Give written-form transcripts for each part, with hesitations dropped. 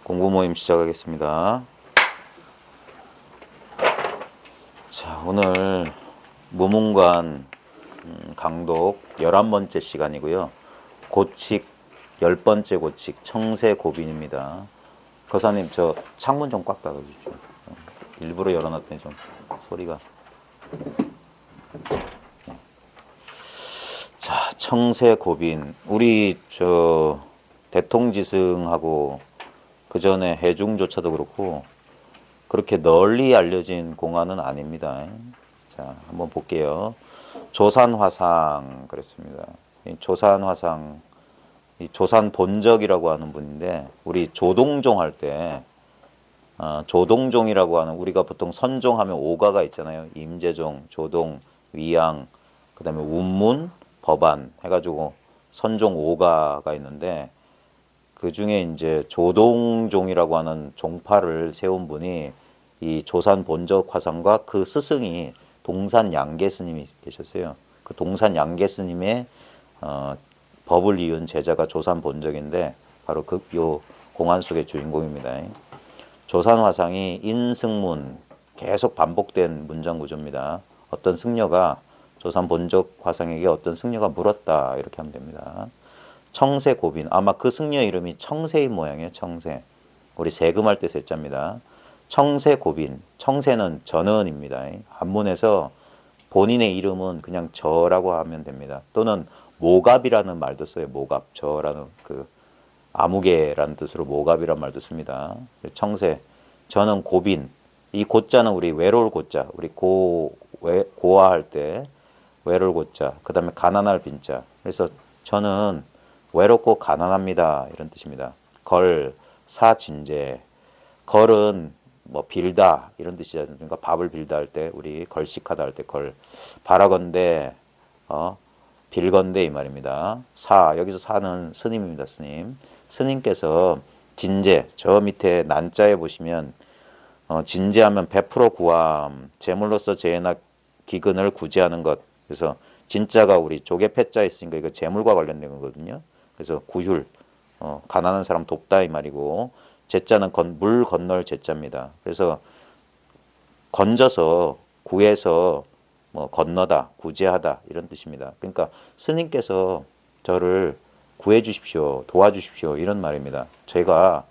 공부 모임 시작하겠습니다. 자, 오늘 무문관 강독 11번째 시간이고요. 고칙 10번째 고칙 청세고빈입니다. 거사님 저 창문 좀 꽉 닫아주십시오. 일부러 열어놨더니 좀 소리가. 자, 청세고빈. 우리 저 대통지승하고 그 전에 해중조차도 그렇고 그렇게 널리 알려진 공안은 아닙니다. 자, 한번 볼게요. 조산화상 그랬습니다. 이 조산화상, 이 조산본적이라고 하는 분인데 우리 조동종 할 때 조동종이라고 하는 우리가 보통 선종하면 오가가 있잖아요. 임재종, 조동, 위양, 그다음에 운문, 법안 해가지고 선종 오가가 있는데 그 중에 이제 조동종이라고 하는 종파를 세운 분이 이 조산 본적 화상과 그 스승이 동산 양계 스님이 계셨어요. 그 동산 양계 스님의 법을 이은 제자가 조산 본적인데 바로 그 요 공안 속의 주인공입니다. 조산 화상이 인승문 계속 반복된 문장 구조입니다. 어떤 승려가 조산 본적 화상에게 어떤 승려가 물었다 이렇게 하면 됩니다. 청세고빈 아마 그 승려 이름이 청세인 모양이에요. 청세 우리 세금할 때 세자입니다. 청세고빈 청세는 전원입니다. 한문에서 본인의 이름은 그냥 저라고 하면 됩니다. 또는 모갑이라는 말도 써요. 모갑 저라는 그 아무개라는 뜻으로 모갑이라는 말도 씁니다. 청세 저는 고빈 이 고자는 우리 외로울 고자 우리 고아할 때 외로울 고자 그 다음에 가난할 빈자 그래서 저는 외롭고 가난합니다. 이런 뜻입니다. 걸, 사진제. 걸은 뭐 빌다 이런 뜻이죠. 그러니까 밥을 빌다 할 때 우리 걸식하다 할 때 걸. 바라건대 빌건대 이 말입니다. 사 여기서 사는 스님입니다. 스님. 스님께서 진제 저 밑에 난자에 보시면 진제하면 100% 구함 재물로서 재나 기근을 구제하는 것. 그래서 진자가 우리 조개 패자 있으니까 이거 재물과 관련된 거거든요. 그래서 구휼 가난한 사람 돕다 이 말이고 제자는 물 건널 제자입니다. 그래서 건져서 구해서 뭐 건너다 구제하다 이런 뜻입니다. 그러니까 스님께서 저를 구해 주십시오 도와주십시오 이런 말입니다. 제가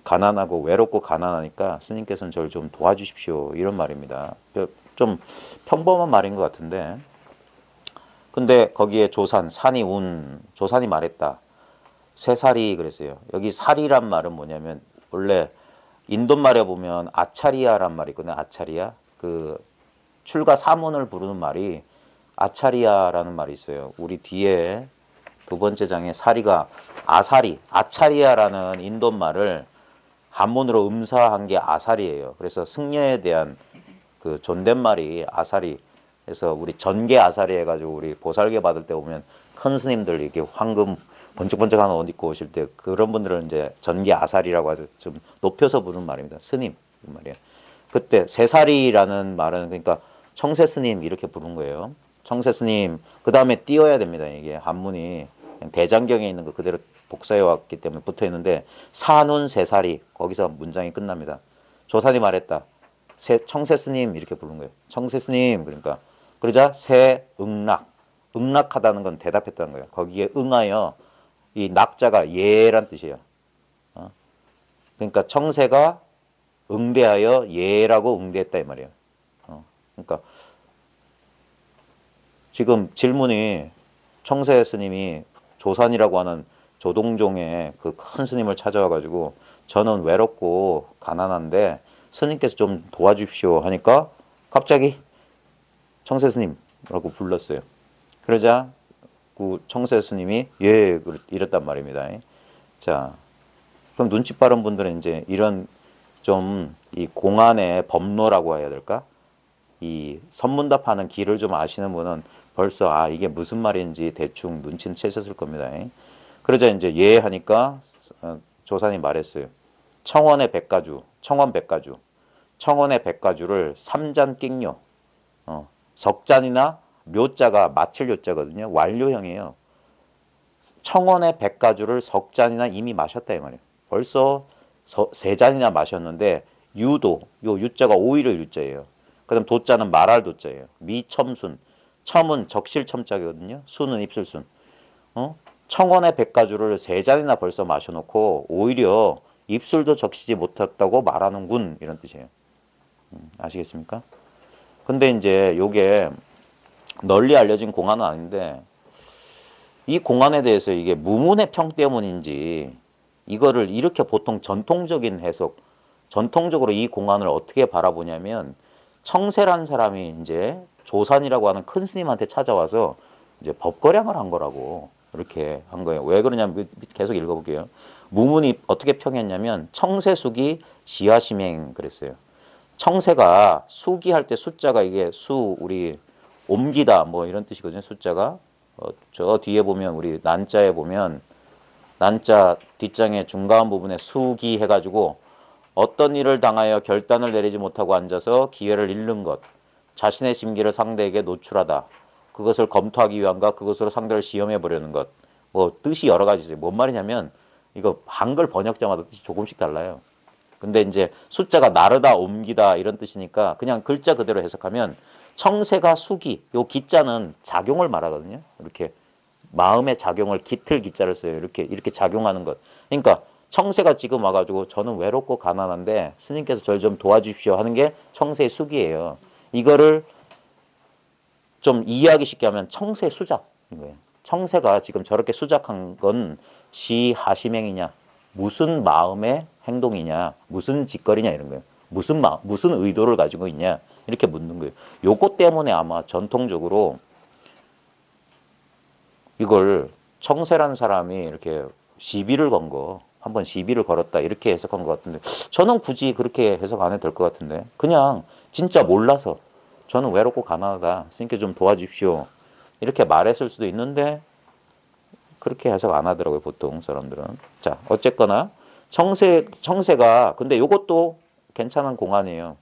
가난하고 외롭고 가난하니까 스님께서는 저를 좀 도와주십시오 이런 말입니다. 좀 평범한 말인 것 같은데 근데 거기에 조산, 산이 조산이 말했다. 세 살이 그랬어요. 여기 살이란 말은 뭐냐면 원래 인도말에 보면 아차리아란 말이 있거든요. 아차리아. 그 출가 사문을 부르는 말이 아차리아라는 말이 있어요. 우리 뒤에 두 번째 장에 사리가 아차리아라는 인도말을 한문으로 음사한 게 아사리예요. 그래서 승려에 대한 그 존댓말이 아사리. 그래서 우리 전개 아사리 해가지고 우리 보살계 받을 때 보면 큰 스님들 이렇게 황금 번쩍번쩍하는 옷 입고 오실 때 그런 분들은 이제 전개 아사리라고 해서 좀 높여서 부르는 말입니다. 스님 이 말이에요. 그때 세살이라는 말은 그러니까 청세 스님 이렇게 부른 거예요. 청세 스님 그 다음에 띄어야 됩니다. 이게 한문이 대장경에 있는 거 그대로 복사해 왔기 때문에 붙어 있는데 산운 세살이 거기서 문장이 끝납니다. 조산이 말했다. 청세 스님 이렇게 부른 거예요. 청세 스님 그러니까 그러자 응락하다는 건 대답했다는 거예요. 거기에 응하여 이 낙자가 예란 뜻이에요. 그러니까 청세가 응대하여 예라고 응대했다 이 말이에요. 그러니까 지금 질문이 청세 스님이 조산이라고 하는 조동종의 그 큰 스님을 찾아와 가지고 저는 외롭고 가난한데 스님께서 좀 도와주십시오 하니까 갑자기 청세 스님이라고 불렀어요. 그러자 그 청세 스님이 예 이랬단 말입니다. 자, 그럼 눈치 빠른 분들은 이제 이런 좀 이 공안의 법로라고 해야 될까? 이 선문답하는 길을 좀 아시는 분은 벌써 이게 무슨 말인지 대충 눈치는 채셨을 겁니다. 그러자 이제 예 하니까 조산이 말했어요. 청원의 백가주, 청원의 백가주를 삼잔 낑요. 석잔이나 묘자가 마칠 요자거든요. 완료형이에요. 청원의 백가주를 석잔이나 이미 마셨다 이 말이에요. 벌써 세 잔이나 마셨는데 유도 요 유자가 오히려 유자예요. 그다음 도자는 말할 도자예요. 미첨순. 첨은 적실 첨자거든요. 순은 입술순. 청원의 백가주를 세 잔이나 벌써 마셔놓고 오히려 입술도 적시지 못했다고 말하는군 이런 뜻이에요. 아시겠습니까? 근데 이제 요게 널리 알려진 공안은 아닌데 이 공안에 대해서 이게 무문의 평 때문인지 이거를 이렇게 보통 전통적인 해석, 전통적으로 이 공안을 어떻게 바라보냐면 청세란 사람이 이제 조산이라고 하는 큰 스님한테 찾아와서 이제 법거량을 한 거라고 이렇게 한 거예요. 왜 그러냐면 계속 읽어볼게요. 무문이 어떻게 평했냐면 청세수기 시야심행 그랬어요. 청세가 수기할 때 숫자가 이게 우리 옮기다 뭐 이런 뜻이거든요. 숫자가 저 뒤에 보면 우리 난자에 보면 난자 뒷장의 중간 부분에 수기 해가지고 어떤 일을 당하여 결단을 내리지 못하고 앉아서 기회를 잃는 것, 자신의 심기를 상대에게 노출하다. 그것을 검토하기 위함과 그것으로 상대를 시험해 보려는 것. 뭐 뜻이 여러 가지 있어요. 뭔 말이냐면 이거 한글 번역자마다 뜻이 조금씩 달라요. 근데 이제 숫자가 나르다, 옮기다 이런 뜻이니까 그냥 글자 그대로 해석하면 청세가 수기, 요 기자는 작용을 말하거든요. 이렇게 마음의 작용을 깃틀 기자를 써요. 이렇게 작용하는 것. 그러니까 청세가 지금 와가지고 저는 외롭고 가난한데 스님께서 저를 좀 도와주십시오 하는 게 청세의 수기예요. 이거를 좀 이해하기 쉽게 하면 청세 수작인 거예요. 청세가 지금 저렇게 수작한 건 시하심행이냐, 무슨 마음의 행동이냐, 무슨 짓거리냐 이런 거예요. 무슨 의도를 가지고 있냐 이렇게 묻는 거예요. 요것 때문에 아마 전통적으로 이걸 청세라는 사람이 이렇게 시비를 건 거, 한번 시비를 걸었다 이렇게 해석한 것 같은데 저는 굳이 그렇게 해석 안 해도 될 것 같은데 그냥 진짜 몰라서 저는 외롭고 가난하다. 스님께 좀 도와주십시오. 이렇게 말했을 수도 있는데 그렇게 해석 안 하더라고요. 보통 사람들은. 자 어쨌거나 청세가 근데 이것도 괜찮은 공안이에요.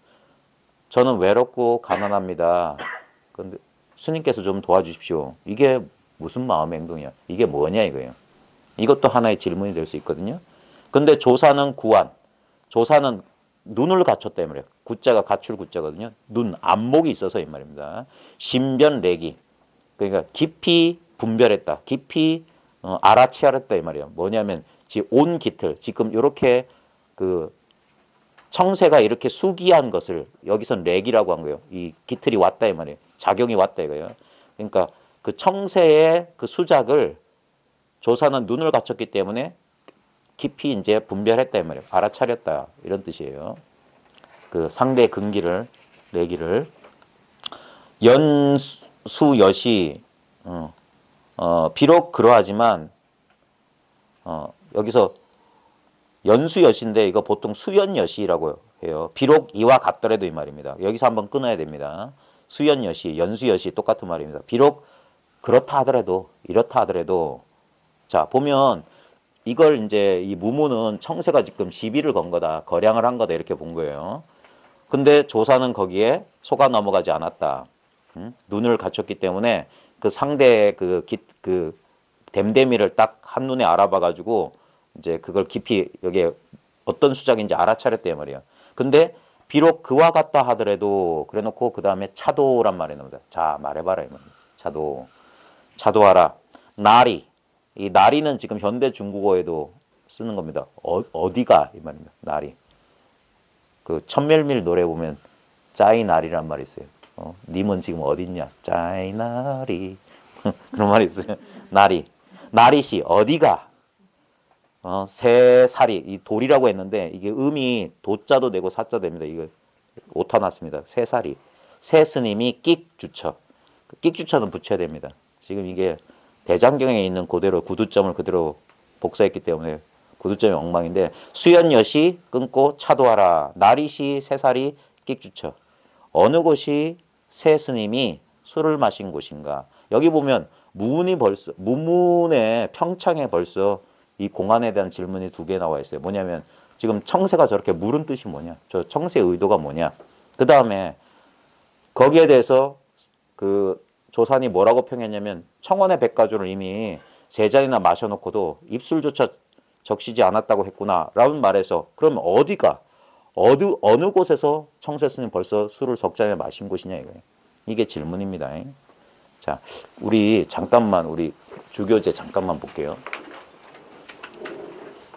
저는 외롭고 가난합니다. 근데 스님께서 좀 도와주십시오. 이게 무슨 마음의 행동이야? 이게 뭐냐 이거예요. 이것도 하나의 질문이 될 수 있거든요. 근데 조사는 구안. 조사는 눈을 갖췄다 이 말이에요. 구자가 갖출 구자거든요. 눈, 안목이 있어서 이 말입니다. 신변래기. 그러니까 깊이 분별했다. 깊이 알아채렸다 이 말이에요. 뭐냐면 온 깃틀. 지금 이렇게 그 청세가 이렇게 수기한 것을 여기선 렉이라고 한 거예요. 이 깃틀이 왔다 이 말이에요. 작용이 왔다 이거예요. 그러니까 그 청세의 그 수작을 조사는 눈을 갖췄기 때문에 깊이 이제 분별했다 이 말이에요. 알아차렸다 이런 뜻이에요. 그 상대의 근기를 내기를 연수여시 비록 그러하지만 여기서 연수여시인데 이거 보통 수연여시라고 해요. 비록 이와 같더라도 이 말입니다. 여기서 한번 끊어야 됩니다. 수연여시, 연수여시 똑같은 말입니다. 비록 그렇다 하더라도 이렇다 하더라도 자 보면 이걸 이제 이 무문은 청세가 지금 시비를 건 거다. 거량을 한 거다. 이렇게 본 거예요. 근데 조사는 거기에 속아 넘어가지 않았다. 눈을 갖췄기 때문에 그 상대의 그 댐데미를 딱 한눈에 알아봐 가지고 이제 그걸 깊이 여기에 어떤 수작인지 알아차렸대 말이에요. 근데 비록 그와 같다 하더라도 그래 놓고 그다음에 차도란 말이 나옵니다. 자, 말해봐라 이 말입니다. 차도하라. 나리. 이 나리는 지금 현대 중국어에도 쓰는 겁니다. 어디가 이 말입니다. 나리. 그 천멜밀 노래 보면 짜이 나리란 말이 있어요. 님은 지금 어디 있냐? 짜이 나리. 그런 말이 있어요. 나리. 나리시 어디가? 새살이 이 돌이라고 했는데 이게 음이 도자도 되고 사자 됩니다. 이거 오타 났습니다. 새살이. 새 스님이 끽주처. 끽주처는 붙여야 됩니다. 지금 이게 대장경에 있는 그대로 구두점을 그대로 복사했기 때문에 구두점이 엉망인데 수연여시 끊고 차도하라. 나리시 새살이 끽주처. 어느 곳이 새 스님이 술을 마신 곳인가. 여기 보면 무문의 평창에 벌써 이 공안에 대한 질문이 두 개 나와 있어요. 뭐냐면 지금 청세가 저렇게 물은 뜻이 뭐냐. 저 청세의 의도가 뭐냐. 그 다음에 거기에 대해서 그 조산이 뭐라고 평했냐면 청원의 백가주를 이미 세 잔이나 마셔놓고도 입술조차 적시지 않았다고 했구나 라는 말에서 그럼 어디가 어느 곳에서 청세 스님 벌써 술을 석 잔이나 마신 곳이냐 이거예요. 이게 질문입니다. 자, 우리 잠깐만 우리 주교제 잠깐만 볼게요.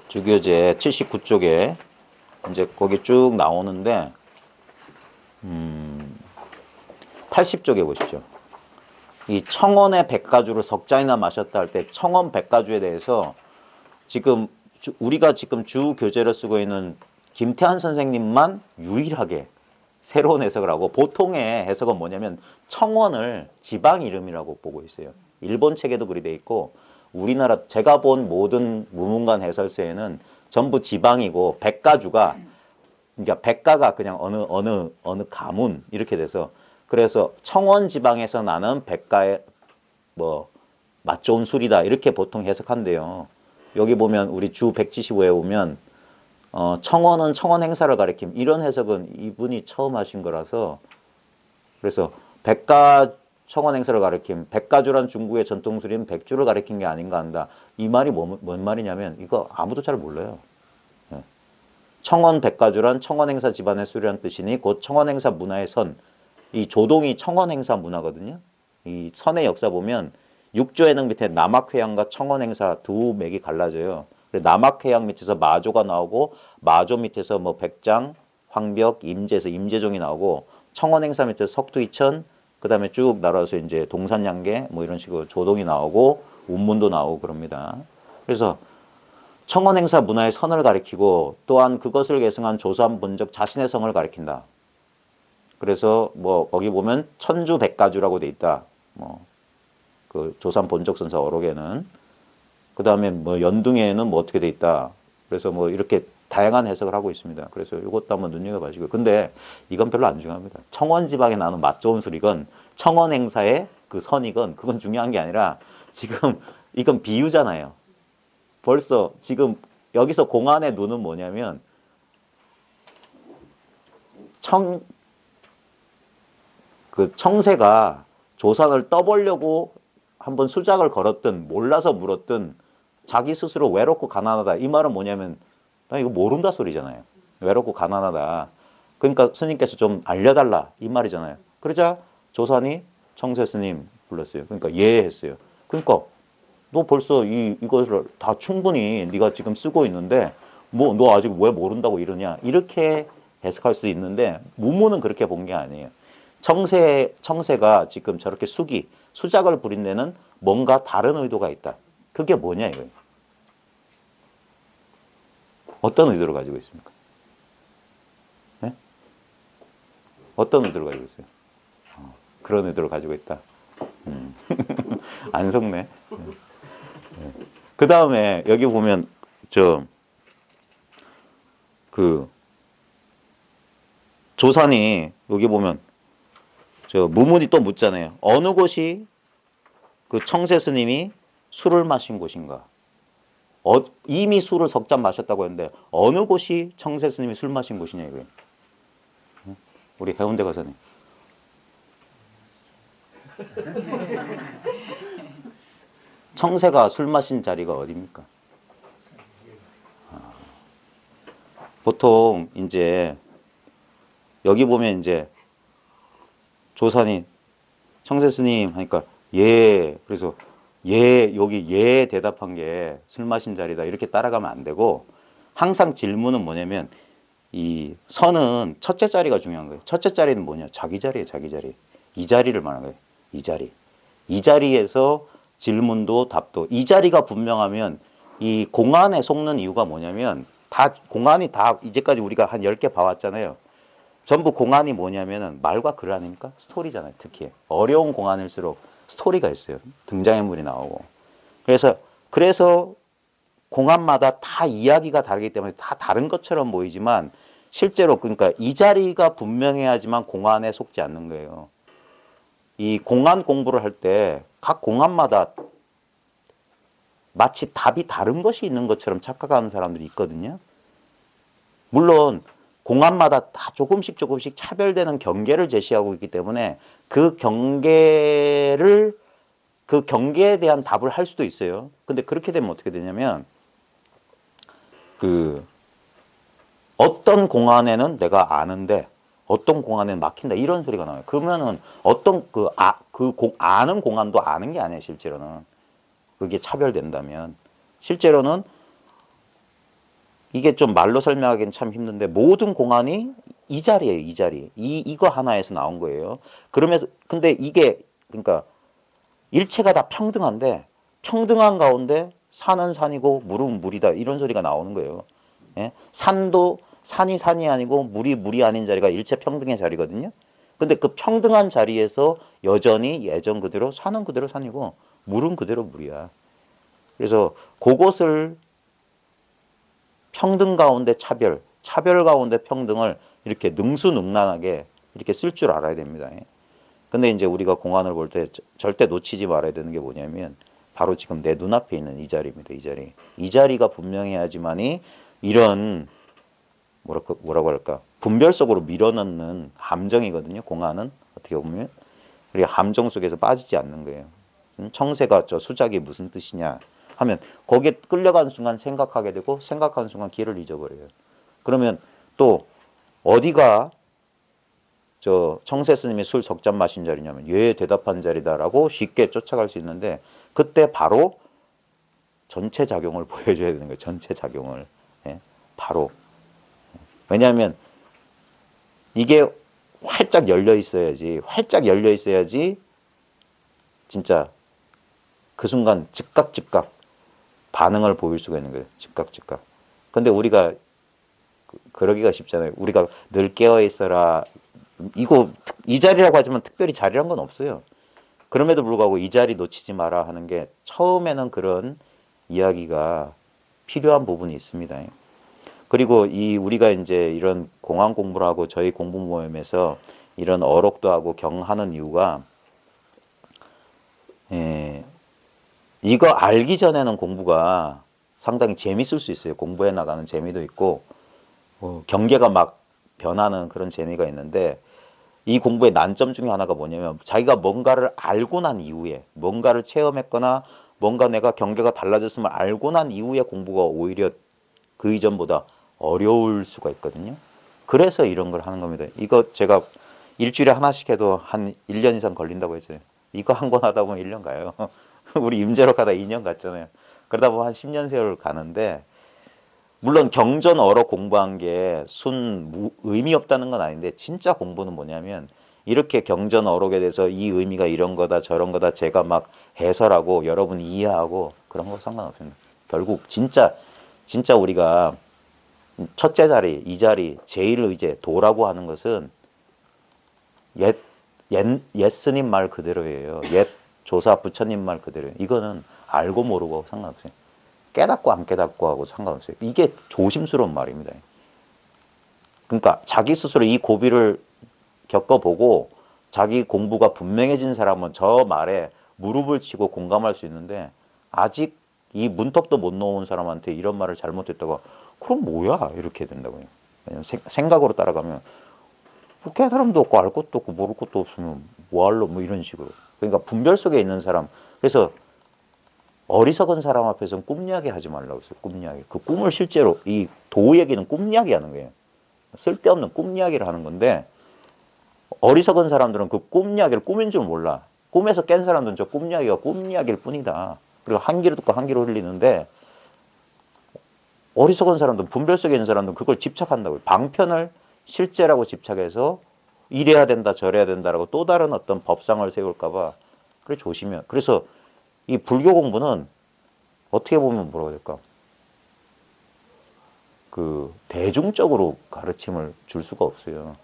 주교제 79쪽에 이제 거기 쭉 나오는데 80쪽에 보십시오. 이 청원의 백가주를 석 잔이나 마셨다 할 때 청원 백가주에 대해서 지금 우리가 지금 주 교재를 쓰고 있는 김태환 선생님만 유일하게 새로운 해석을 하고 보통의 해석은 뭐냐면 청원을 지방 이름이라고 보고 있어요. 일본 책에도 그리 돼 있고 우리나라 제가 본 모든 무문관 해설서에는 전부 지방이고 백가주가 그러니까 백가가 그냥 어느 가문 이렇게 돼서 그래서 청원 지방에서 나는 백가의 뭐 맛 좋은 술이다 이렇게 보통 해석한대요. 여기 보면 우리 주 175에 보면 청원은 청원 행사를 가리킴 이런 해석은 이분이 처음 하신 거라서 그래서 백가 청원 행사를 가리킴 백가주란 중국의 전통술인 백주를 가리킨 게 아닌가 한다. 이 말이 뭔 말이냐면 이거 아무도 잘 몰라요. 청원 백가주란 청원 행사 집안의 술이란 뜻이니 곧 청원 행사 문화의 선. 이 조동이 청원 행사 문화거든요. 이 선의 역사 보면 육조해능 밑에 남악회양과 청원 행사 두 맥이 갈라져요. 남악회양 밑에서 마조가 나오고 마조 밑에서 뭐 백장, 황벽, 임제에서 임제종이 나오고 청원 행사 밑에서 석두이천 그 다음에 쭉 날아서 이제 동산양계 뭐 이런 식으로 조동이 나오고 운문도 나오고 그럽니다. 그래서 청원 행사 문화의 선을 가리키고 또한 그것을 계승한 조선 본적 자신의 성을 가리킨다. 그래서 뭐 거기 보면 천주백가주라고 돼 있다. 뭐 그 조선 본적선사 어록에는 그 다음에 뭐 연등에는 뭐 어떻게 돼 있다. 그래서 뭐 이렇게 다양한 해석을 하고 있습니다. 그래서 이것도 한번 눈여겨봐시고요. 근데 이건 별로 안 중요합니다. 청원 지방에 나는 맛 좋은 술이건 청원 행사의 그 선이건 그건 중요한 게 아니라 지금 이건 비유잖아요. 벌써 지금 여기서 공안의 눈은 뭐냐면 그 청세가 조선을 떠보려고 한번 수작을 걸었든 몰라서 물었든 자기 스스로 외롭고 가난하다. 이 말은 뭐냐면 나 이거 모른다 소리잖아요. 외롭고 가난하다. 그러니까 스님께서 좀 알려달라 이 말이잖아요. 그러자 조선이 청세 스님 불렀어요. 그러니까 예 했어요. 그러니까 너 벌써 이것을 다 충분히 네가 지금 쓰고 있는데 뭐 너 아직 왜 모른다고 이러냐 이렇게 해석할 수도 있는데 문무는 그렇게 본 게 아니에요. 청세가 지금 저렇게 수작을 부린 데는 뭔가 다른 의도가 있다. 그게 뭐냐 이거예요. 어떤 의도를 가지고 있습니까? 네? 어떤 의도를 가지고 있어요? 그런 의도를 가지고 있다. 안 속네. 그 다음에 여기 보면 조선이 여기 보면 무문이 또 묻잖아요. 어느 곳이 그 청세 스님이 술을 마신 곳인가? 이미 술을 석 잔 마셨다고 했는데 어느 곳이 청세 스님이 술 마신 곳이냐 이거예요. 우리 해운대 가서는 청세가 술 마신 자리가 어디입니까? 보통 이제 여기 보면 이제 조선이 청세 스님 하니까 예 그래서 예 여기 예 대답한 게 술 마신 자리다 이렇게 따라가면 안 되고 항상 질문은 뭐냐면 이 선은 첫째 자리가 중요한 거예요. 첫째 자리는 뭐냐? 자기 자리예요. 자기 자리. 이 자리를 말하는 거예요. 이 자리. 이 자리에서 질문도 답도 이 자리가 분명하면 이 공안에 속는 이유가 뭐냐면 다 공안이 다 이제까지 우리가 한 10개 봐왔잖아요. 전부 공안이 뭐냐면은 말과 글 아닙니까? 스토리잖아요. 특히 어려운 공안일수록 스토리가 있어요. 등장인물이 나오고. 그래서 공안마다 다 이야기가 다르기 때문에 다 다른 것처럼 보이지만 실제로 그러니까 이 자리가 분명해야지만 공안에 속지 않는 거예요. 이 공안 공부를 할 때 각 공안마다 마치 답이 다른 것이 있는 것처럼 착각하는 사람들이 있거든요. 물론 공안마다 다 조금씩 차별되는 경계를 제시하고 있기 때문에 그 경계에 대한 답을 할 수도 있어요. 근데 그렇게 되면 어떻게 되냐면 그 어떤 공안에는 내가 아는데 어떤 공안에는 막힌다 이런 소리가 나와요. 그러면은 어떤 아는 공안도 아는 게 아니에요. 실제로는 그게 차별된다면 실제로는 이게 좀 말로 설명하기는 참 힘든데 모든 공안이 이 자리예요. 이 자리 이거 하나에서 나온 거예요. 그러면서 근데 이게 그러니까 일체가 다 평등한데 평등한 가운데 산은 산이고 물은 물이다 이런 소리가 나오는 거예요. 예? 산도 산이 산이 아니고 물이 물이 아닌 자리가 일체 평등의 자리거든요. 근데 그 평등한 자리에서 여전히 예전 그대로 산은 그대로 산이고 물은 그대로 물이야. 그래서 그것을 평등 가운데 차별, 차별 가운데 평등을 이렇게 능수능란하게 이렇게 쓸 줄 알아야 됩니다. 근데 이제 우리가 공안을 볼 때 절대 놓치지 말아야 되는 게 뭐냐면 바로 지금 내 눈앞에 있는 이 자리입니다. 이 자리. 이 자리가 분명해야지만이 이런 뭐라고 할까 분별 속으로 밀어넣는 함정이거든요. 공안은 어떻게 보면 우리 함정 속에서 빠지지 않는 거예요. 청새가 저 수작이 무슨 뜻이냐 하면 거기에 끌려가는 순간 생각하게 되고 생각하는 순간 길을 잊어버려요. 그러면 또 어디가 저 청새 스님이 술 석 잔 마신 자리냐면 예 대답한 자리다라고 쉽게 쫓아갈 수 있는데 그때 바로 전체 작용을 보여줘야 되는 거예요. 전체 작용을. 예? 바로. 왜냐하면 이게 활짝 열려 있어야지 진짜 그 순간 즉각 반응을 보일 수가 있는 거예요. 즉각. 근데 우리가 그러기가 쉽잖아요. 우리가 늘 깨어 있어라. 이거 이 자리라고 하지만 특별히 자리란 건 없어요. 그럼에도 불구하고 이 자리 놓치지 마라 하는 게 처음에는 그런 이야기가 필요한 부분이 있습니다. 그리고 이 우리가 이제 이런 공안 공부를 하고 저희 공부 모임에서 이런 어록도 하고 경하는 이유가 이거 알기 전에는 공부가 상당히 재밌을 수 있어요. 공부해 나가는 재미도 있고 경계가 막 변하는 그런 재미가 있는데 이 공부의 난점 중에 하나가 뭐냐면 자기가 뭔가를 알고 난 이후에 뭔가를 체험했거나 뭔가 내가 경계가 달라졌음을 알고 난 이후에 공부가 오히려 그 이전보다 어려울 수가 있거든요. 그래서 이런 걸 하는 겁니다. 이거 제가 일주일에 하나씩 해도 한 1년 이상 걸린다고 했죠. 이거 한 권 하다 보면 1년 가요. 우리 임재로 가다 2년 갔잖아요. 그러다 보면 한 10년 세월 가는데 물론 경전 어록 공부한 게 의미 없다는 건 아닌데 진짜 공부는 뭐냐면 이렇게 경전 어록에 대해서 이 의미가 이런 거다 저런 거다 제가 막 해설하고 여러분이 이해하고 그런 거 상관없습니다. 결국 진짜 우리가 첫째 자리, 이 자리, 제1의제, 도라고 하는 것은 옛 스님 말 그대로예요. 옛 조사 부처님 말 그대로예요. 이거는 알고 모르고 상관없어요. 깨닫고 안 깨닫고 하고 상관없어요. 이게 조심스러운 말입니다. 그러니까 자기 스스로 이 고비를 겪어보고 자기 공부가 분명해진 사람은 저 말에 무릎을 치고 공감할 수 있는데 아직 이 문턱도 못 놓은 사람한테 이런 말을 잘못했다고 그럼 뭐야 이렇게 된다고요. 왜냐면 생각으로 따라가면 뭐 깨달음도 없고 알 것도 없고 모를 것도 없으면 뭐할러 뭐 이런 식으로. 그러니까 분별 속에 있는 사람. 그래서 어리석은 사람 앞에서는 꿈 이야기 하지 말라고 했어요. 꿈 이야기. 그 꿈을 실제로 이 도 얘기는 꿈 이야기 하는 거예요. 쓸데없는 꿈 이야기를 하는 건데 어리석은 사람들은 그 꿈 이야기를 꿈인 줄 몰라. 꿈에서 깬 사람들은 저 꿈 이야기가 꿈 이야기일 뿐이다. 그리고 한 귀로 듣고 한 귀로 흘리는데 어리석은 사람들은 분별 속에 있는 사람들은 그걸 집착한다고요. 방편을 실제라고 집착해서 이래야 된다 저래야 된다라고 또 다른 어떤 법상을 세울까 봐 그래 조심해요. 그래서 이 불교 공부는 어떻게 보면 뭐라고 해야 될까? 그 대중적으로 가르침을 줄 수가 없어요.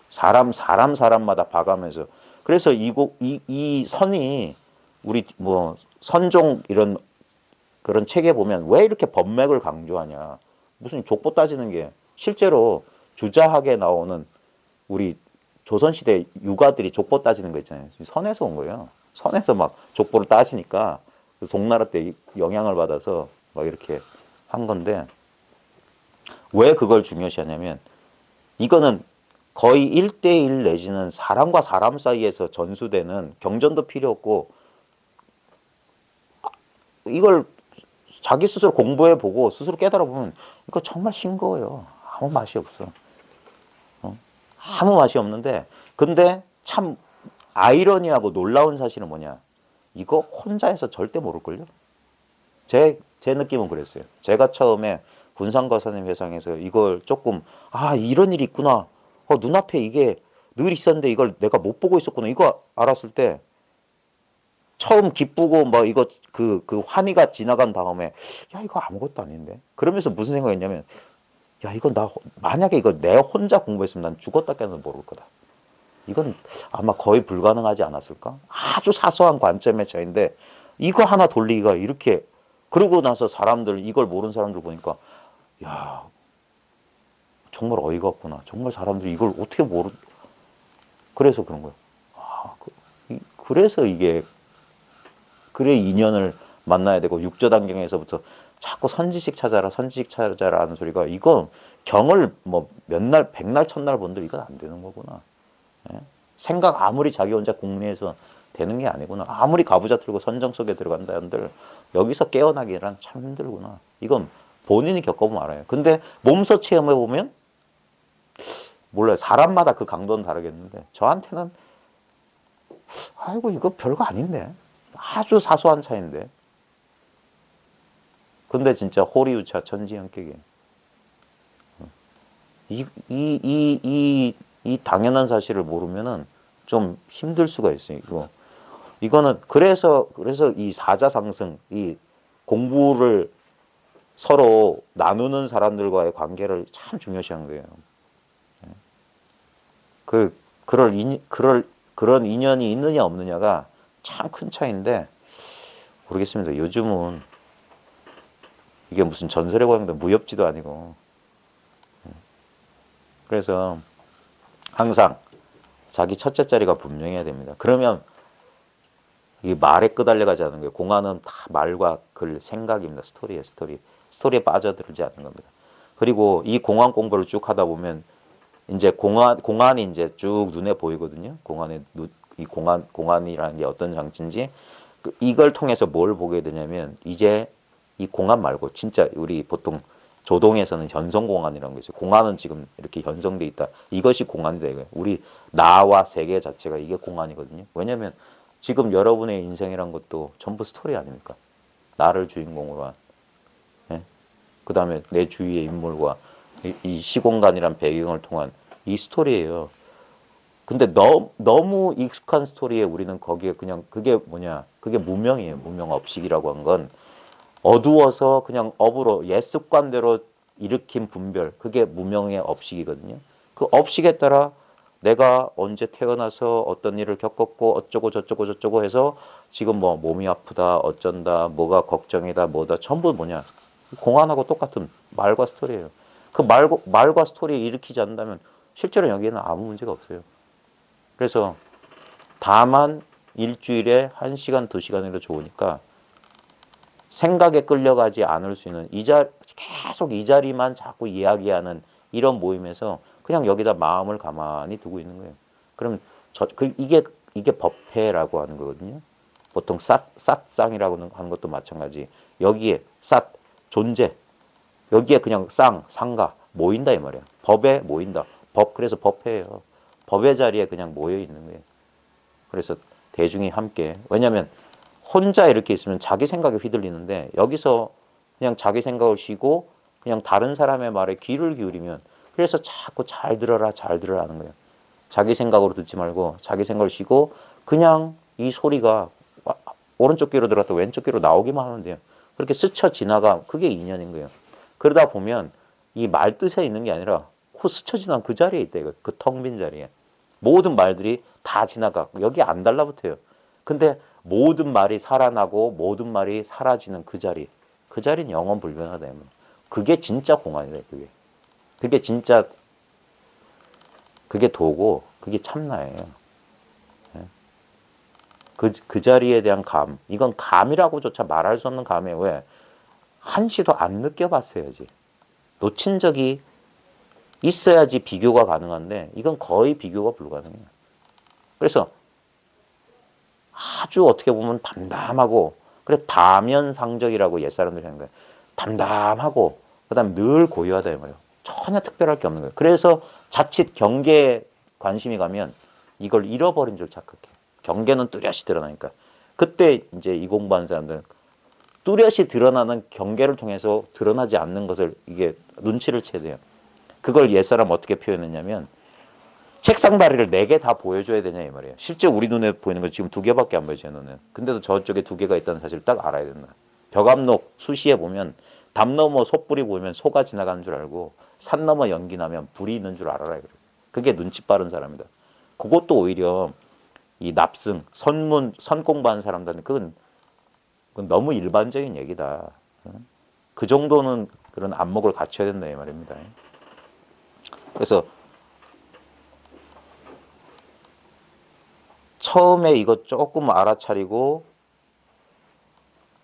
사람마다 봐가면서 그래서 이 선이 우리 뭐 선종 이런 그런 책에 보면 왜 이렇게 법맥을 강조하냐? 무슨 족보 따지는 게 실제로 주자학에 나오는 우리 조선시대 유가들이 족보 따지는 거 있잖아요. 선에서 온 거예요. 선에서 막 족보를 따지니까 송나라 때 영향을 받아서 막 이렇게 한 건데 왜 그걸 중요시하냐면 이거는 거의 1대1 내지는 사람과 사람 사이에서 전수되는 경전도 필요 없고 이걸 자기 스스로 공부해보고 스스로 깨달아보면 이거 정말 싱거워요. 아무 맛이 없어. 아무 맛이 없는데, 근데 참 아이러니하고 놀라운 사실은 뭐냐. 이거 혼자 해서 절대 모를걸요? 제 느낌은 그랬어요. 제가 처음에 군산과사님 회상에서 이걸 조금, 아, 이런 일이 있구나. 눈앞에 이게 늘 있었는데 이걸 내가 못 보고 있었구나. 이거 알았을 때 처음 기쁘고 뭐 이거 그 환희가 지나간 다음에 야, 이거 아무것도 아닌데. 그러면서 무슨 생각했냐면 야, 이거 만약에 이거 내 혼자 공부했으면 난 죽었다 깨어나도 모를 거다. 이건 아마 거의 불가능하지 않았을까? 아주 사소한 관점의 차이인데 이거 하나 돌리기가 이렇게, 그러고 나서 사람들, 이걸 모르는 사람들 보니까 야, 정말 어이가 없구나. 정말 사람들이 이걸 어떻게 그래서 그런 거야. 아, 그래서 이게, 그래 인연을 만나야 되고, 육조단경에서부터 자꾸 선지식 찾아라, 선지식 찾아라 하는 소리가, 이건 경을 뭐 몇 날, 백날, 첫날 본들 이건 안 되는 거구나. 예? 생각 아무리 자기 혼자 궁리해서 되는 게 아니구나. 아무리 가부좌 틀고 선정 속에 들어간다 한들 여기서 깨어나기란 참 힘들구나. 이건 본인이 겪어보면 알아요. 근데 몸소 체험해보면 몰라요. 사람마다 그 강도는 다르겠는데 저한테는 아이고 이거 별거 아닌데, 아주 사소한 차이인데, 근데 진짜 호리우차 천지연격이에요. 이 당연한 사실을 모르면은 좀 힘들 수가 있어요. 이거는 그래서 이 사자상승, 이 공부를 서로 나누는 사람들과의 관계를 참 중요시한 거예요. 그런 인연이 있느냐 없느냐가 참 큰 차이인데, 모르겠습니다. 요즘은 이게 무슨 전설의 고향도 무협지도 아니고. 그래서 항상 자기 첫째 자리가 분명해야 됩니다. 그러면 이 말에 끄달려가지 않는 거예요. 공안은 다 말과 글, 생각입니다. 스토리예요, 스토리. 스토리에 빠져들지 않는 겁니다. 그리고 이 공안 공부를 쭉 하다 보면 이제 공안이 이제 쭉 눈에 보이거든요. 이 공안이라는 게 어떤 장치인지, 이걸 통해서 뭘 보게 되냐면, 이제 이 공안 말고 진짜 우리 보통 조동에서는 현성공안이라는 거 있어요. 공안은 지금 이렇게 현성돼 있다. 이것이 공안이다 이거예요. 우리 나와 세계 자체가 이게 공안이거든요. 왜냐하면 지금 여러분의 인생이란 것도 전부 스토리 아닙니까? 나를 주인공으로 한. 예? 그 다음에 내 주위의 인물과 이 시공간이란 배경을 통한 이 스토리예요. 근데 너무 익숙한 스토리에 우리는 거기에 그냥, 그게 뭐냐, 그게 무명이에요. 무명업식이라고 한 건 어두워서 그냥 업으로 옛 습관대로 일으킨 분별, 그게 무명의 업식이거든요. 그 업식에 따라 내가 언제 태어나서 어떤 일을 겪었고 어쩌고 저쩌고 저쩌고 해서 지금 뭐 몸이 아프다 어쩐다 뭐가 걱정이다 뭐다 전부 뭐냐, 공안하고 똑같은 말과 스토리예요. 그 말과 스토리 일으키지 않는다면 실제로 여기에는 아무 문제가 없어요. 그래서 다만 일주일에 1시간 2시간이라도 좋으니까 생각에 끌려가지 않을 수 있는, 계속 이 자리만 자꾸 이야기하는 이런 모임에서 그냥 여기다 마음을 가만히 두고 있는 거예요. 그럼 이게 법회라고 하는 거거든요. 보통 삿상이라고 하는 것도 마찬가지. 여기에 존재, 여기에 그냥 상가 모인다 이 말이야. 법에 모인다. 그래서 법회예요. 법의 자리에 그냥 모여 있는 거예요. 그래서 대중이 함께, 왜냐하면 혼자 이렇게 있으면 자기 생각에 휘둘리는데 여기서 그냥 자기 생각을 쉬고 그냥 다른 사람의 말에 귀를 기울이면, 그래서 자꾸 잘 들어라 하는 거예요. 자기 생각으로 듣지 말고 자기 생각을 쉬고 그냥 이 소리가 오른쪽 귀로 들어갔다 왼쪽 귀로 나오기만 하면 돼요. 그렇게 스쳐 지나가, 그게 인연인 거예요. 그러다 보면 이 말 뜻에 있는 게 아니라 스쳐 지나간 그 자리에 있다 이거. 그 텅 빈 자리에 모든 말들이 다 지나가 여기 안 달라붙어요. 근데 모든 말이 살아나고 모든 말이 사라지는 그 자리는 영원 불변하다. 그게 진짜 공안이다. 그게 진짜, 그게 도고 그게 참나예요. 그 자리에 대한 이건 감이라고조차 말할 수 없는 감이에요. 왜? 한시도 안 느껴봤어야지. 놓친 적이 있어야지 비교가 가능한데 이건 거의 비교가 불가능해요. 그래서 아주 어떻게 보면 담담하고 그래 다면상적이라고 옛사람들이 하는 거예요. 담담하고 그다음에 늘 고요하다 이 말이에요. 전혀 특별할 게 없는 거예요. 그래서 자칫 경계에 관심이 가면 이걸 잃어버린 줄 착각해. 경계는 뚜렷이 드러나니까. 그때 이제 이 공부하는 사람들은 뚜렷이 드러나는 경계를 통해서 드러나지 않는 것을 이게 눈치를 채야 돼요. 그걸 옛사람 어떻게 표현했냐면 책상 다리를 4개 다 보여줘야 되냐 이 말이에요. 실제 우리 눈에 보이는 건 지금 2개밖에 안 보여요. 제 눈에. 근데도 저쪽에 2개가 있다는 사실을 딱 알아야 된다. 벽암록 수시에 보면 담 넘어 솥불이 보이면 소가 지나가는 줄 알고 산 넘어 연기 나면 불이 있는 줄 알아라. 그래서 그게 눈치 빠른 사람이다. 그것도 오히려 이 납승, 선문, 선 공부하는 사람들은 그건 너무 일반적인 얘기다. 그 정도는 그런 안목을 갖춰야 된다 이 말입니다. 그래서 처음에 이거 조금 알아차리고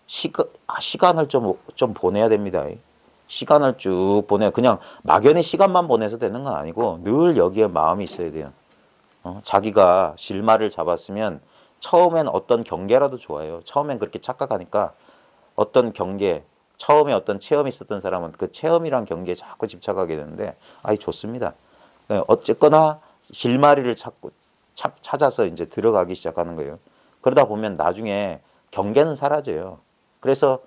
시간을 좀 보내야 됩니다. 시간을 쭉 보내야 그냥 막연히 시간만 보내서 되는 건 아니고 늘 여기에 마음이 있어야 돼요. 자기가 실마리를 잡았으면 처음엔 어떤 경계라도 좋아요. 처음엔 그렇게 착각하니까 어떤 경계, 처음에 어떤 체험이 있었던 사람은 그 체험이란 경계에 자꾸 집착하게 되는데 아이 좋습니다. 어쨌거나 실마리를 찾아서 이제 들어가기 시작하는 거예요. 그러다 보면 나중에 경계는 사라져요. 그래서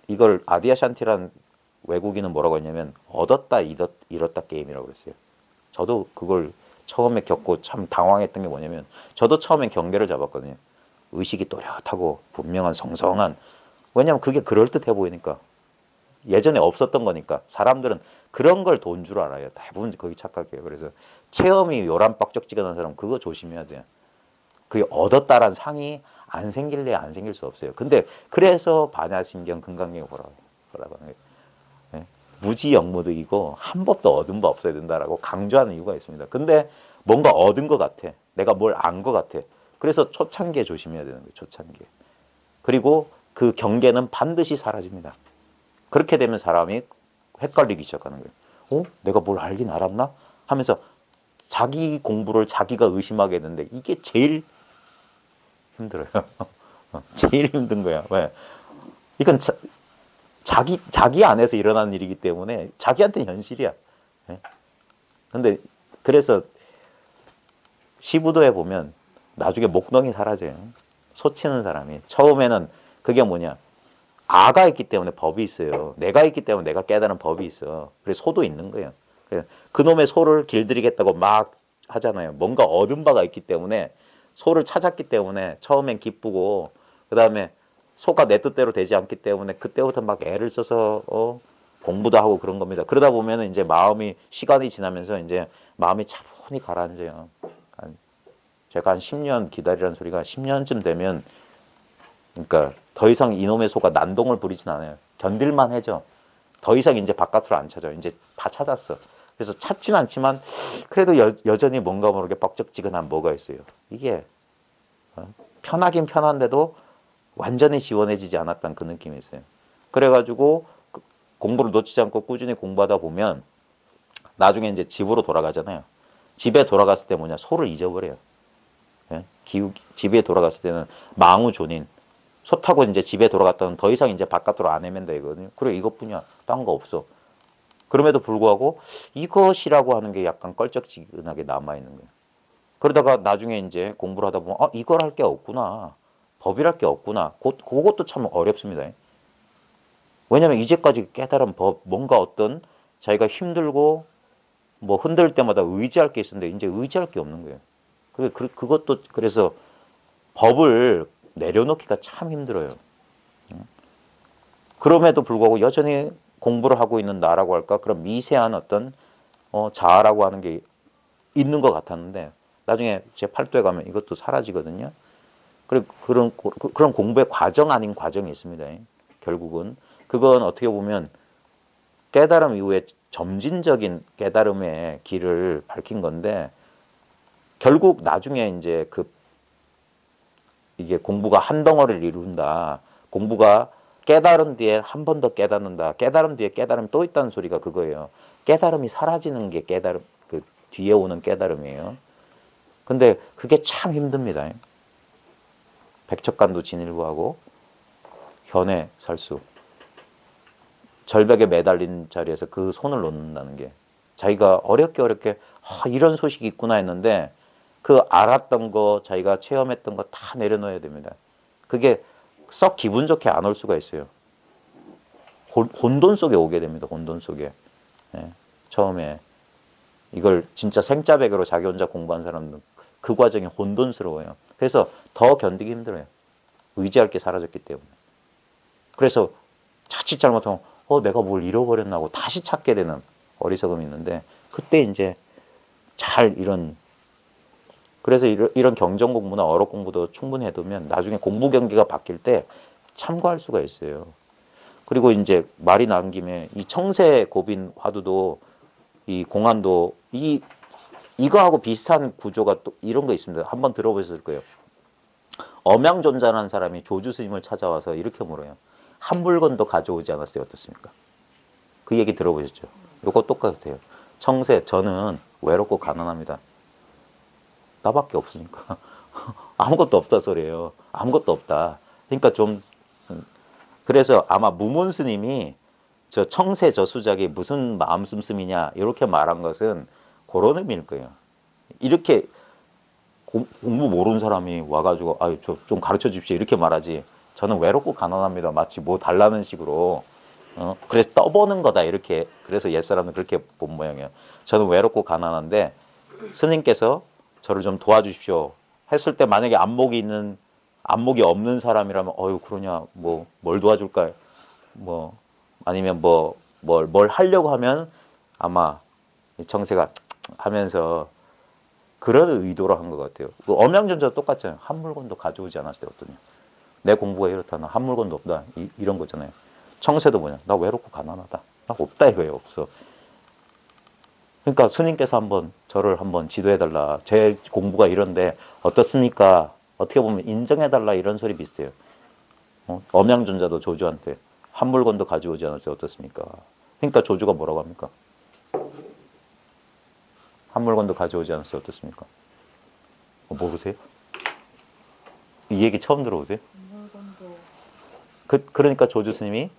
이걸 아디아샨티라는 외국인은 뭐라고 했냐면 얻었다 잃었다 게임이라고 그랬어요. 저도 그걸 처음에 겪고 참 당황했던 게 뭐냐면 저도 처음엔 경계를 잡았거든요. 의식이 또렷하고 분명한 성성한 왜냐하면 그게 그럴듯해 보이니까 예전에 없었던 거니까 사람들은 그런 걸 돈 줄 알아요. 대부분 거기 착각해요. 그래서 체험이 요란빡적지근한 사람 그거 조심해야 돼요. 그게 얻었다란 상이 안 생길래 안 생길 수 없어요. 근데 그래서 반야신경 금강경 보라고 하는 거예요. 예? 무지영무득이고 한 법도 얻은 바 없어야 된다라고 강조하는 이유가 있습니다. 근데 뭔가 얻은 것 같아. 내가 뭘 안 것 같아. 그래서 초창기에 조심해야 되는 거예요. 초창기에. 그리고 그 경계는 반드시 사라집니다. 그렇게 되면 사람이 헷갈리기 시작하는 거예요. 내가 뭘 알긴 알았나? 하면서 자기 공부를 자기가 의심하게 되는데 이게 제일 힘들어요. 제일 힘든 거야. 왜? 이건 자기 안에서 일어나는 일이기 때문에 자기한테는 현실이야. 예? 근데 그래서 시부도에 보면 나중에 목동이 사라져요. 소 치는 사람이 처음에는 그게 뭐냐? 아가 있기 때문에 법이 있어요. 내가 있기 때문에 내가 깨달은 법이 있어. 그래서 소도 있는 거예요. 그놈의 소를 길들이겠다고 막 하잖아요. 뭔가 얻은 바가 있기 때문에 소를 찾았기 때문에 처음엔 기쁘고 그 다음에 소가 내 뜻대로 되지 않기 때문에 그때부터 막 애를 써서 공부도 하고 그런 겁니다. 그러다 보면 이제 시간이 지나면서 이제 마음이 차분히 가라앉아요. 제가 한 10년 기다리라는 소리가 10년쯤 되면 그러니까 더 이상 이놈의 소가 난동을 부리진 않아요. 견딜만 해져. 더 이상 이제 바깥으로 안 찾아요. 이제 다 찾았어. 그래서 찾진 않지만 그래도 여전히 뭔가 모르게 뻑적지근한 뭐가 있어요. 이게 편하긴 편한데도 완전히 시원해지지 않았던 그 느낌이 있어요. 그래가지고 공부를 놓치지 않고 꾸준히 공부하다 보면 나중에 이제 집으로 돌아가잖아요. 집에 돌아갔을 때 뭐냐 소를 잊어버려요. 예? 집에 돌아갔을 때는 망우존인 소 타고 이제 집에 돌아갔다는 더 이상 이제 바깥으로 안 헤맨다 이거든요. 그래 이것뿐이야. 딴 거 없어. 그럼에도 불구하고 이것이라고 하는 게 약간 껄쩍지근하게 남아있는 거예요. 그러다가 나중에 이제 공부를 하다 보면 이걸 할 게 없구나. 법이랄 게 없구나. 그것도 참 어렵습니다. 왜냐하면 이제까지 깨달은 법, 뭔가 어떤 자기가 힘들고 뭐 흔들 때마다 의지할 게 있었는데 이제 의지할 게 없는 거예요. 그것도 그래서 법을 내려놓기가 참 힘들어요. 그럼에도 불구하고 여전히 공부를 하고 있는 나라고 할까 그런 미세한 어떤 자아라고 하는 게 있는 것 같았는데 나중에 제 팔도에 가면 이것도 사라지거든요. 그리고 그런 공부의 과정 아닌 과정이 있습니다. 결국은 그건 어떻게 보면 깨달음 이후에 점진적인 깨달음의 길을 밝힌 건데 결국 나중에 이제 이게 공부가 한 덩어리를 이룬다. 공부가 깨달은 뒤에 한 번 더 깨닫는다. 깨달음 뒤에 깨달음이 또 있다는 소리가 그거예요. 깨달음이 사라지는 게 깨달음, 그 뒤에 오는 깨달음이에요. 근데 그게 참 힘듭니다. 백척간도 진일보하고 현해 살수. 절벽에 매달린 자리에서 그 손을 놓는다는 게 자기가 어렵게 이런 소식이 있구나 했는데 그 알았던 거 자기가 체험했던 거 다 내려놓아야 됩니다. 그게 썩 기분 좋게 안 올 수가 있어요. 혼돈 속에 오게 됩니다. 혼돈 속에. 예, 처음에 이걸 진짜 생짜배기로 자기 혼자 공부한 사람은 그 과정이 혼돈스러워요. 그래서 더 견디기 힘들어요. 의지할 게 사라졌기 때문에. 그래서 자칫 잘못하면 내가 뭘 잃어버렸나 하고 다시 찾게 되는 어리석음이 있는데 그때 이제 잘 그래서 이런 경전 공부나 어록 공부도 충분히 해두면 나중에 공부 경기가 바뀔 때 참고할 수가 있어요. 그리고 이제 말이 나온 김에 이 청세 고빈 화두도 이 공안도 이거하고 비슷한 구조가 또 이런 거 있습니다. 한번 들어보셨을 거예요. 엄양존자라는 사람이 조주 스님을 찾아와서 이렇게 물어요. 한 물건도 가져오지 않았을 때 어떻습니까? 그 얘기 들어보셨죠? 이거 똑같아요. 청세, 저는 외롭고 가난합니다. 나밖에 없으니까. 아무것도 없다 소리예요. 아무것도 없다. 그러니까 그래서 아마 무문 스님이 저 청세 저수작이 무슨 마음 씀씀이냐 이렇게 말한 것은 그런 의미일 거예요. 이렇게 공부 모르는 사람이 와가지고 저 좀 가르쳐 주십시오 이렇게 말하지. 저는 외롭고 가난합니다. 마치 뭐 달라는 식으로. 그래서 떠보는 거다 이렇게. 그래서 옛사람은 그렇게 본 모양이에요. 저는 외롭고 가난한데 스님께서 저를 좀 도와주십시오 했을 때 만약에 안목이 없는 사람이라면 그러냐 뭘 도와줄까 아니면 뭘 하려고 하면 아마 청세가 하면서 그런 의도로 한 것 같아요. 엄양전자도 똑같잖아요. 한 물건도 가져오지 않았을 때 어떠냐. 내 공부가 이렇다. 나 한 물건도 없다. 이런 거잖아요. 청세도 뭐냐. 나 외롭고 가난하다. 나 없다 이거예요. 없어. 그러니까 스님께서 저를 한번 지도해달라. 제 공부가 이런데 어떻습니까? 어떻게 보면 인정해달라 이런 소리 비슷해요. 엄양존자도 조주한테 한 물건도 가져오지 않았을 때 어떻습니까? 그러니까 조주가 뭐라고 합니까? 한 물건도 가져오지 않았을 때 어떻습니까? 모르세요? 이 얘기 처음 들어보세요? 그러니까 조주 스님이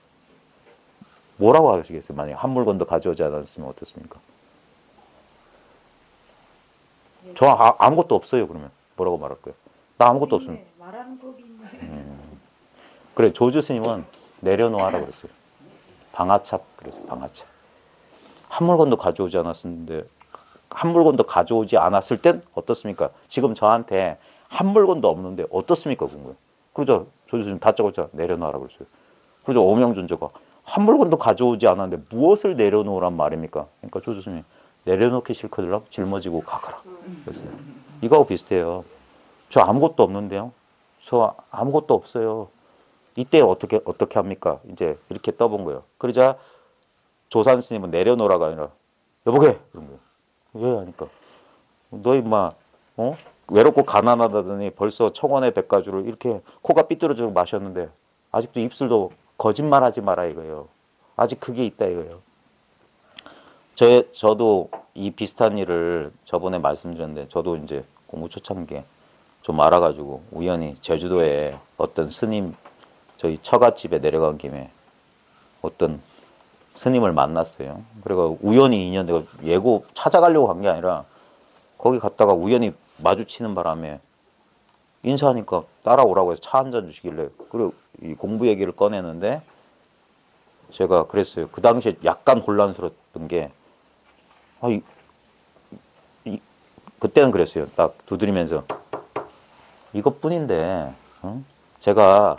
뭐라고 하시겠어요? 만약에 한 물건도 가져오지 않았으면 어떻습니까? 저 아무것도 없어요. 그러면 뭐라고 말할 거예요? 나 아무것도 없습니다. 말하는 법이 있네. 그래 조주 스님은 내려놓아라 그랬어요. 방아찹 그래서 방아찹. 한 물건도 가져오지 않았는데 한 물건도 가져오지 않았을 땐 어떻습니까? 지금 저한테 한 물건도 없는데 어떻습니까? 그런 거예요. 그러자 조주 스님 다짜고짜 내려놔라 그랬어요. 그러자 오명존자가 한 물건도 가져오지 않았는데 무엇을 내려놓으란 말입니까? 그러니까 조주 스님이 내려놓기 싫거든 짊어지고 가거라 그랬어요. 이거하고 비슷해요. 저 아무것도 없는데요. 저 아무것도 없어요. 이때 어떻게 합니까? 이제 이렇게 떠본 거예요. 그러자 조산 스님은 내려놓으라가 아니라 여보게 그런 거예요. 왜 하니까 너 임마 외롭고 가난하다더니 벌써 청원의 백가주를 이렇게 코가 삐뚤어지고 마셨는데 아직도 입술도 거짓말하지 마라 이거예요. 아직 그게 있다 이거예요. 저도 이 비슷한 일을 저번에 말씀드렸는데 저도 이제 공부 초창기에 좀 알아가지고 우연히 제주도에 어떤 스님 저희 처갓집에 내려간 김에 어떤 스님을 만났어요. 그리고 우연히 인연되고 예고 찾아가려고 간 게 아니라 거기 갔다가 우연히 마주치는 바람에 인사하니까 따라오라고 해서 차 한 잔 주시길래 그리고 이 공부 얘기를 꺼내는데 제가 그랬어요. 그 당시에 약간 혼란스러웠던 게 그때는 그랬어요. 딱 두드리면서 이것뿐인데 제가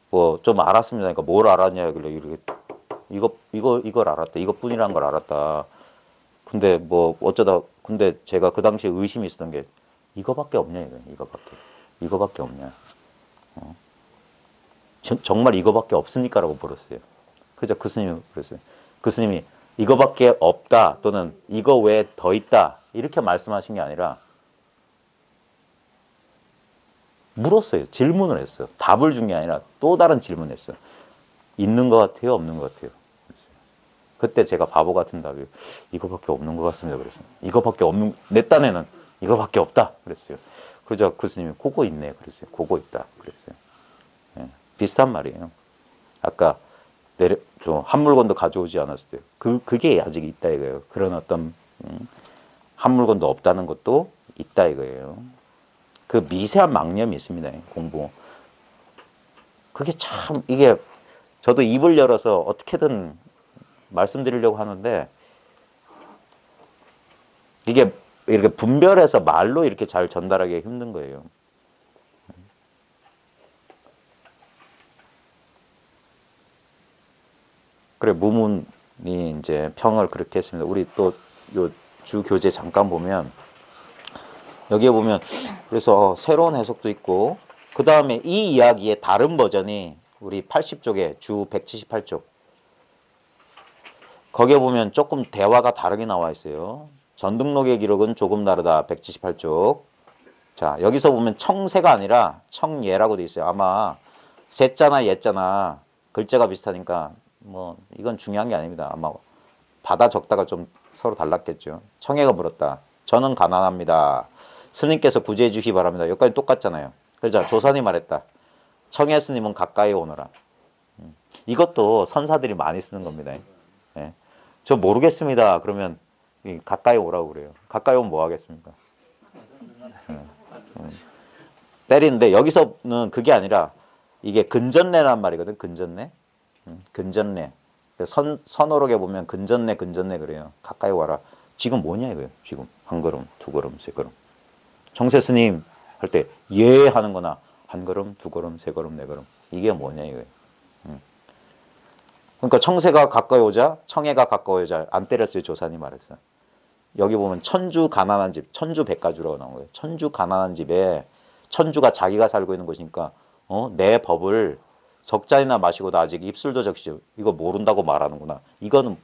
뭐 좀 알았습니다. 그러니까 뭘 알았냐 이렇게 이걸 알았다. 이것뿐이란 걸 알았다. 근데 뭐 어쩌다 근데 제가 그 당시에 의심이 있었던 게 이거밖에 없냐 이거밖에 없냐. 정말 이거밖에 없습니까라고 물었어요. 그래서 그 스님이 그랬어요. 그 스님이 이거밖에 없다 또는 이거 외에 더 있다 이렇게 말씀하신 게 아니라 물었어요. 질문을 했어요. 답을 준 게 아니라 또 다른 질문을 했어요. 있는 것 같아요? 없는 것 같아요? 그때 제가 바보 같은 답이 이거밖에 없는 것 같습니다. 그랬어요. 이거밖에 없는 내 딴에는 이거밖에 없다. 그랬어요. 그죠? 그 스님이 그거 있네 그랬어요. 그거 있다 그랬어요. 예, 비슷한 말이에요. 아까 한 물건도 가져오지 않았을 때 그게 아직 있다 이거예요. 그런 어떤 한 물건도 없다는 것도 있다 이거예요. 그 미세한 망념이 있습니다. 공부. 그게 참 이게 저도 입을 열어서 어떻게든 말씀드리려고 하는데 이게 이렇게 분별해서 말로 이렇게 잘 전달하기 힘든 거예요. 그래 무문이 이제 평을 그렇게 했습니다. 우리 또 요 주 교재 잠깐 보면 여기에 보면 그래서 새로운 해석도 있고 그 다음에 이 이야기의 다른 버전이 우리 80쪽에 주 178쪽 거기에 보면 조금 대화가 다르게 나와 있어요. 전등록의 기록은 조금 다르다 178쪽. 자 여기서 보면 청세가 아니라 청예라고 돼 있어요. 아마 세자나 예자나 글자가 비슷하니까 뭐 이건 중요한 게 아닙니다. 아마 받아 적다가 좀 서로 달랐겠죠. 청예가 물었다. 저는 가난합니다. 스님께서 구제해 주시기 바랍니다. 여기까지 똑같잖아요. 그러자 조선이 말했다. 청예 스님은 가까이 오너라. 이것도 선사들이 많이 쓰는 겁니다. 예. 저 모르겠습니다. 그러면 가까이 오라고 그래요. 가까이 오면 뭐 하겠습니까? 때리는데 여기서는 그게 아니라 이게 근전례란 말이거든. 근전례. 근전례. 선어록에 보면 근전례 그래요. 가까이 와라. 지금 뭐냐 이거예요. 지금 한 걸음, 두 걸음, 세 걸음. 정세 스님 할 때 예 하는 거나 한 걸음, 두 걸음, 세 걸음, 네 걸음. 이게 뭐냐 이거예요. 그러니까 청세가 가까이 오자 청해가 가까워오자 안 때렸어요. 조산이 말했어요. 여기 보면 천주 가난한 집, 천주 백가주라고 나온 거예요. 천주 가난한 집에 천주가 자기가 살고 있는 곳이니까 내 법을 적잔이나 마시고도 아직 입술도 적시죠. 이거 모른다고 말하는구나. 이거는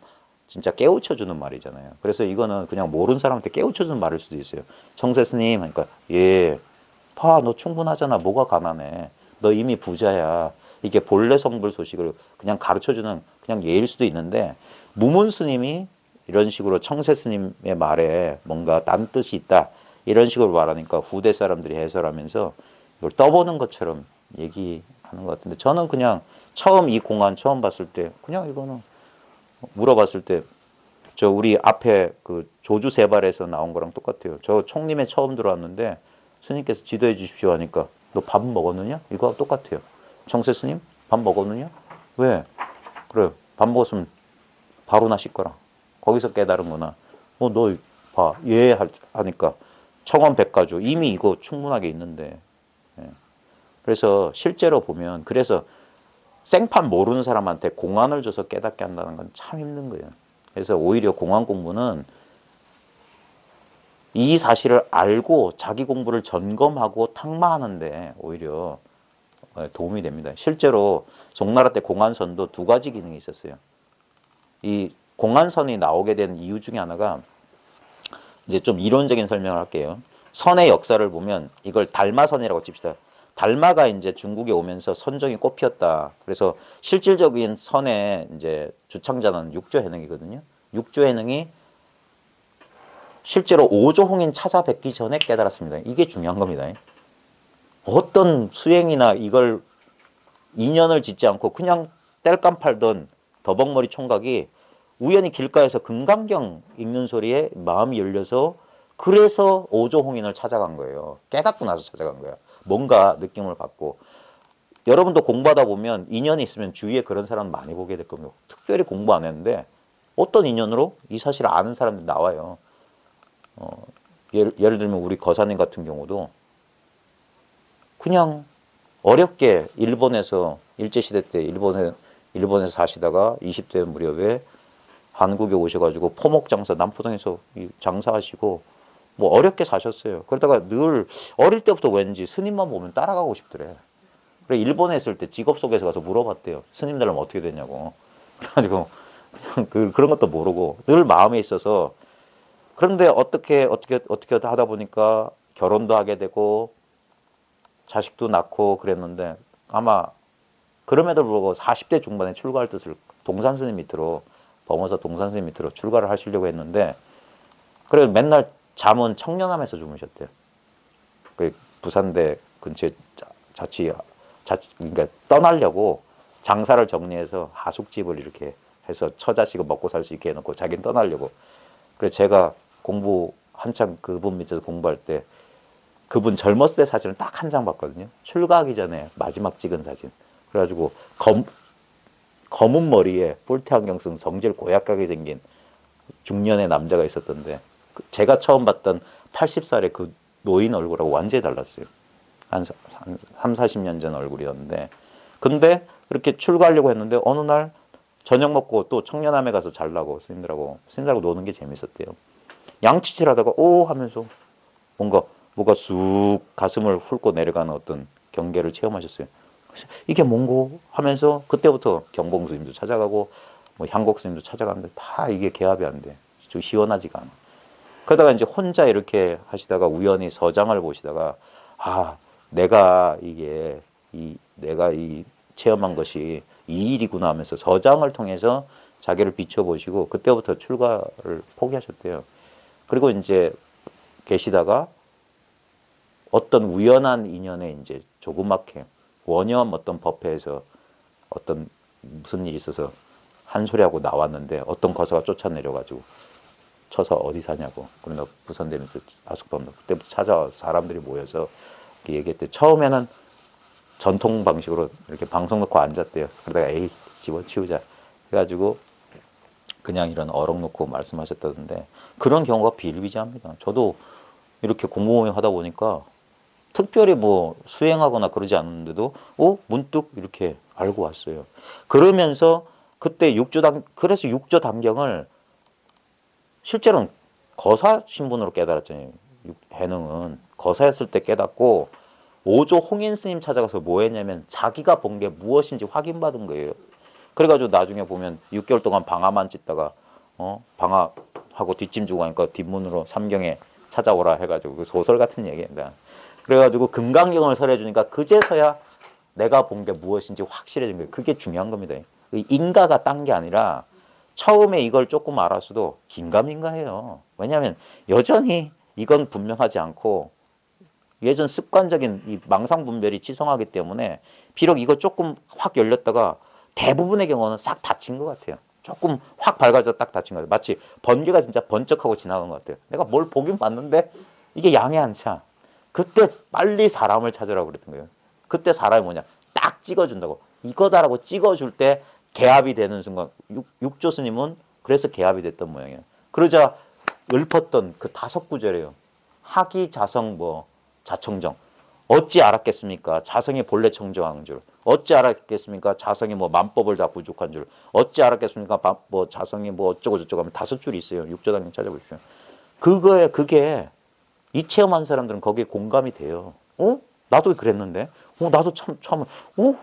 진짜 깨우쳐주는 말이잖아요. 그래서 이거는 그냥 모르는 사람한테 깨우쳐주는 말일 수도 있어요. 청세 스님 그러니까 예, 봐, 너 충분하잖아. 뭐가 가난해. 너 이미 부자야. 이게 본래 성불 소식을 그냥 가르쳐주는 그냥 예일 수도 있는데 무문 스님이 이런 식으로 청세 스님의 말에 뭔가 딴 뜻이 있다. 이런 식으로 말하니까 후대 사람들이 해설하면서 이걸 떠보는 것처럼 얘기하는 것 같은데 저는 그냥 처음 이 공안 처음 봤을 때 그냥 이거는 물어봤을 때 저 우리 앞에 그 조주 세발에서 나온 거랑 똑같아요. 저 총림에 처음 들어왔는데 스님께서 지도해 주십시오 하니까 너 밥 먹었느냐? 이거하고 똑같아요. 청세 스님 밥 먹었느냐? 왜? 그래 밥 먹었으면 바로나 씻거라. 거기서 깨달은 거나 너 봐. 예 하니까 청원 백가주 이미 이거 충분하게 있는데 예. 그래서 실제로 보면 그래서 생판 모르는 사람한테 공안을 줘서 깨닫게 한다는 건 참 힘든 거예요. 그래서 오히려 공안 공부는 이 사실을 알고 자기 공부를 점검하고 탁마하는데 오히려 도움이 됩니다. 실제로 송나라 때 공안선도 두 가지 기능이 있었어요. 이 공안선이 나오게 된 이유 중에 하나가 이제 좀 이론적인 설명을 할게요. 선의 역사를 보면 이걸 달마선이라고 칩시다. 달마가 이제 중국에 오면서 선종이 꽃피었다. 그래서 실질적인 선의 이제 주창자는 육조해능이거든요. 육조해능이 실제로 오조홍인 찾아뵙기 전에 깨달았습니다. 이게 중요한 겁니다. 어떤 수행이나 이걸 인연을 짓지 않고 그냥 땔감 팔던 더벅머리 총각이 우연히 길가에서 금강경 읽는 소리에 마음이 열려서 그래서 오조홍인을 찾아간 거예요. 깨닫고 나서 찾아간 거야. 뭔가 느낌을 받고. 여러분도 공부하다 보면 인연이 있으면 주위에 그런 사람 많이 보게 될 겁니다. 특별히 공부 안 했는데 어떤 인연으로 이 사실을 아는 사람들이 나와요. 예를 들면 우리 거사님 같은 경우도 그냥 어렵게 일본에서 일제시대 때 일본에서 사시다가 20대 무렵에 한국에 오셔가지고 포목장사 남포동에서 장사하시고 뭐 어렵게 사셨어요. 그러다가 늘 어릴 때부터 왠지 스님만 보면 따라가고 싶더래. 그래 일본에 있을 때 직업 소개서 가서 물어봤대요. 스님 되려면 어떻게 되냐고. 그래가지고 그냥 그런 것도 모르고 늘 마음에 있어서 그런데 어떻게 하다 보니까 결혼도 하게 되고 자식도 낳고 그랬는데 아마 그럼에도 불구하고 40대 중반에 출가할 뜻을 동산 스님 밑으로 범어사 동산 스님 밑으로 출가를 하시려고 했는데 그래서 맨날 잠은 청년함에서 주무셨대요. 부산대 근처에 그러니까 떠나려고 장사를 정리해서 하숙집을 이렇게 해서 처자식을 먹고 살 수 있게 해놓고 자기는 떠나려고. 그래서 제가 공부 한창 그분 밑에서 공부할 때 그분 젊었을 때 사진을 딱 한 장 봤거든요. 출가하기 전에 마지막 찍은 사진. 그래가지고 검은 머리에 뿔테 안경 쓴 성질 고약하게 생긴 중년의 남자가 있었던데 제가 처음 봤던 80살의 그 노인 얼굴하고 완전히 달랐어요. 한 3, 40년 전 얼굴이었는데 근데 그렇게 출가하려고 했는데 어느 날 저녁 먹고 또 청년함에 가서 잘라고 스님들하고 노는 게 재밌었대요. 양치질하다가 오 하면서 뭐가 쑥 가슴을 훑고 내려가는 어떤 경계를 체험하셨어요. 그래서 이게 뭔고 하면서 그때부터 경봉 스님도 찾아가고 뭐 향곡 스님도 찾아가는데 다 이게 개합이 안 돼. 좀 시원하지가 않아. 그러다가 이제 혼자 이렇게 하시다가 우연히 서장을 보시다가 아 내가 이 체험한 것이 이 일이구나 하면서 서장을 통해서 자기를 비춰보시고 그때부터 출가를 포기하셨대요. 그리고 이제 계시다가 어떤 우연한 인연에 이제 조그맣게 원염 어떤 법회에서 어떤 무슨 일이 있어서 한 소리하고 나왔는데 어떤 거사가 쫓아내려가지고 쳐서 어디 사냐고. 그러나 부선되면서 아숙범도 그때부터 찾아와서 사람들이 모여서 얘기했대. 처음에는 전통 방식으로 이렇게 방송 놓고 앉았대요. 그러다가 에이 집어치우자 해가지고 그냥 이런 어록 놓고 말씀하셨다던데 그런 경우가 비일비재합니다. 저도 이렇게 공부모임 하다 보니까 특별히 뭐 수행하거나 그러지 않는데도 문득 이렇게 알고 왔어요. 그러면서 그때 그래서 육조 담경을 실제로는 거사 신분으로 깨달았잖아요. 해능은 거사였을 때 깨닫고 오조 홍인 스님 찾아가서 뭐 했냐면 자기가 본 게 무엇인지 확인받은 거예요. 그래가지고 나중에 보면 6개월 동안 방아만 찢다가 방아하고 뒷짐 주고 가니까 뒷문으로 삼경에 찾아오라 해가지고 그 소설 같은 얘기입니다. 그래가지고 금강경을 설해주니까 그제서야 내가 본 게 무엇인지 확실해진 거예요. 그게 중요한 겁니다. 인가가 딴 게 아니라 처음에 이걸 조금 알았어도 긴가민가해요. 왜냐하면 여전히 이건 분명하지 않고 예전 습관적인 이 망상분별이 치성하기 때문에 비록 이거 조금 확 열렸다가 대부분의 경우는 싹 닫힌 것 같아요. 조금 확 밝아져 딱 닫힌 것 같아요. 마치 번개가 진짜 번쩍하고 지나간 것 같아요. 내가 뭘 보긴 봤는데 이게 양이 안 차. 그때 빨리 사람을 찾으라고 그랬던 거예요. 그때 사람이 뭐냐 딱 찍어준다고. 이거다라고 찍어줄 때 개합이 되는 순간 육조 스님은 그래서 개합이 됐던 모양이에요. 그러자 읊었던 그 5구절이에요. 하기 자성 자청정. 어찌 알았겠습니까? 자성이 본래 청정한 줄. 어찌 알았겠습니까? 자성이 만법을 다 부족한 줄. 어찌 알았겠습니까? 자성이 어쩌고 저쩌고 하면 5줄이 있어요. 육조당경 찾아보십시오. 그게 이 체험한 사람들은 거기에 공감이 돼요. 나도 그랬는데. 나도 참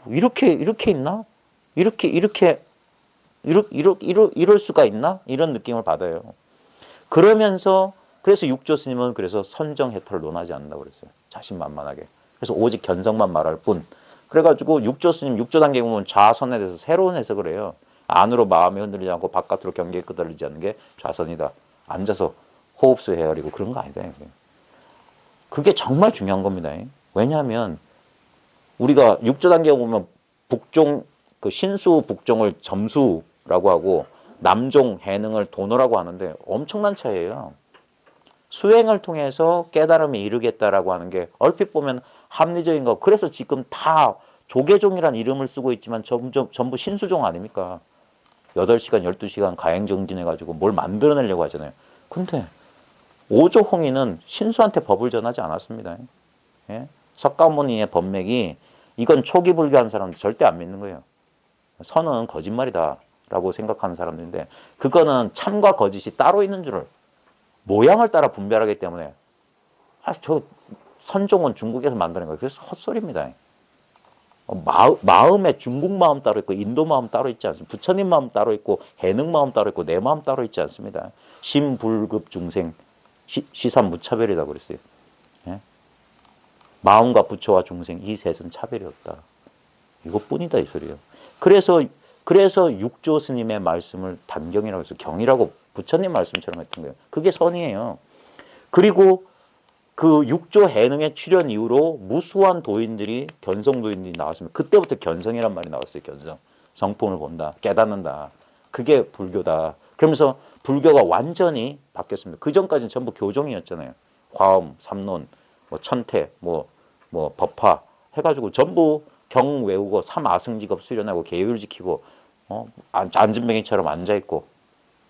이렇게 있나? 이럴 수가 있나? 이런 느낌을 받아요. 그래서 육조 스님은 그래서 선정해탈을 논하지 않는다고 그랬어요. 자신만만하게. 그래서 오직 견성만 말할 뿐. 그래가지고 육조 스님, 육조단계 보면 좌선에 대해서 새로운 해석을 해요. 안으로 마음이 흔들리지 않고 바깥으로 경계에 끄달리지 않는 게 좌선이다. 앉아서 호흡수 헤아리고 그런 거 아니다. 그게 정말 중요한 겁니다. 왜냐하면 우리가 육조단계 보면 북종, 그 신수 북종을 점수라고 하고 남종 해능을 도노라고 하는데 엄청난 차이예요. 수행을 통해서 깨달음에 이르겠다라고 하는 게 얼핏 보면 합리적인 거. 그래서 지금 다 조계종이라는 이름을 쓰고 있지만 전부 신수종 아닙니까? 8시간, 12시간 가행정진해가지고 뭘 만들어내려고 하잖아요. 근데 오조홍인은 신수한테 법을 전하지 않았습니다. 예? 석가모니의 법맥이 이건 초기 불교한 사람들 절대 안 믿는 거예요. 선은 거짓말이다 라고 생각하는 사람들인데 그거는 참과 거짓이 따로 있는 줄을 모양을 따라 분별하기 때문에 저 선종은 중국에서 만드는 거예요. 그래서 헛소리입니다. 마음에 중국 마음 따로 있고 인도 마음 따로 있지 않습니다. 부처님 마음 따로 있고 해능 마음 따로 있고 내 마음 따로 있지 않습니다. 심불급 중생 시삼 무차별이다 그랬어요. 예? 마음과 부처와 중생 이 셋은 차별이 없다. 이것뿐이다 이 소리예요. 그래서 육조 스님의 말씀을 단경이라고 해서 경이라고 부처님 말씀처럼 했던 거예요. 그게 선이에요. 그리고 그 육조 해능의 출현 이후로 무수한 도인들이 견성도인들이 나왔습니다. 그때부터 견성이란 말이 나왔어요. 견성. 성품을 본다. 깨닫는다. 그게 불교다. 그러면서 불교가 완전히 바뀌었습니다. 그 전까지는 전부 교종이었잖아요. 화엄, 삼론, 뭐 천태, 뭐 법화 해가지고 전부 경 외우고 삼아승직업 수련하고 계율 지키고 안진뱅이처럼 앉아있고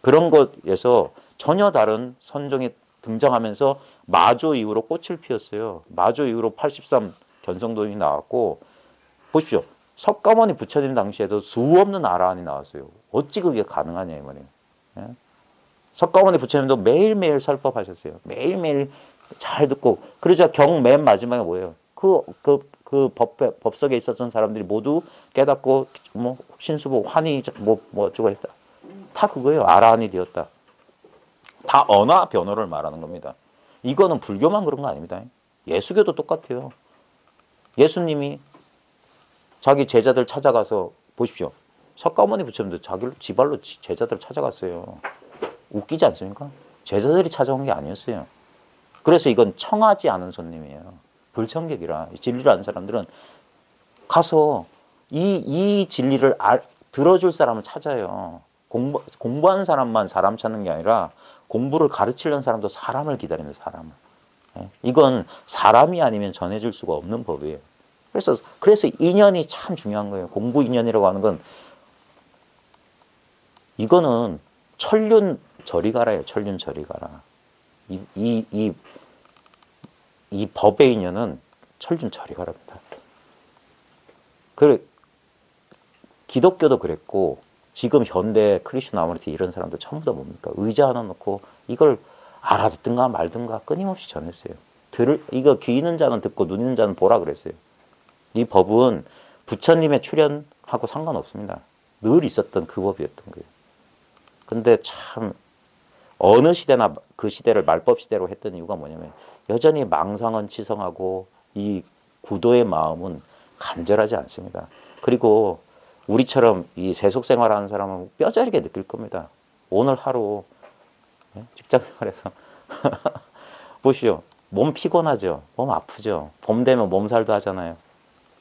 그런 것에서 전혀 다른 선종이 등장하면서 마조 이후로 꽃을 피웠어요. 마조 이후로 83 견성도인이 나왔고 보십시오. 석가모니 부처님 당시에도 수 없는 아라한이 나왔어요. 어찌 그게 가능하냐 이 말이에요. 예? 석가모니 부처님도 매일매일 설법하셨어요. 매일매일 잘 듣고 그러자 경 맨 마지막에 뭐예요? 법석에 있었던 사람들이 모두 깨닫고 뭐 신수보 환희 뭐 어쩌고 했다. 다 그거예요. 아라한이 되었다. 다 언어 변호를 말하는 겁니다. 이거는 불교만 그런 거 아닙니다. 예수교도 똑같아요. 예수님이 자기 제자들 찾아가서 보십시오. 석가모니 부처님도 자기 지발로 제자들 찾아갔어요. 웃기지 않습니까? 제자들이 찾아온 게 아니었어요. 그래서 이건 청하지 않은 손님이에요. 불청객이라 진리를 아는 사람들은 가서 이 진리를 들어줄 사람을 찾아요. 공부하는 사람만 사람 찾는 게 아니라 공부를 가르치려는 사람도 사람을 기다립니다. 사람을. 이건 사람이 아니면 전해줄 수가 없는 법이에요. 그래서 인연이 참 중요한 거예요. 공부 인연이라고 하는 건 이거는 천륜 저리 가라예요. 천륜 저리 가라. 이 법의 인연은 천륜 저리 가랍니다. 기독교도 그랬고 지금 현대 크리스천 아모리티 이런 사람들 전부 다 뭡니까? 의자 하나 놓고 이걸 알아듣든가 말든가 끊임없이 전했어요. 이거 귀 있는 자는 듣고 눈 있는 자는 보라 그랬어요. 이 법은 부처님의 출현하고 상관없습니다. 늘 있었던 그 법이었던 거예요. 근데 참 어느 시대나 그 시대를 말법 시대로 했던 이유가 뭐냐면 여전히 망상은 치성하고 이 구도의 마음은 간절하지 않습니다. 그리고 우리처럼 이 세속 생활하는 사람은 뼈저리게 느낄 겁니다. 오늘 하루 직장 생활에서 보시오. 몸 피곤하죠. 몸 아프죠. 봄 되면 몸살도 하잖아요.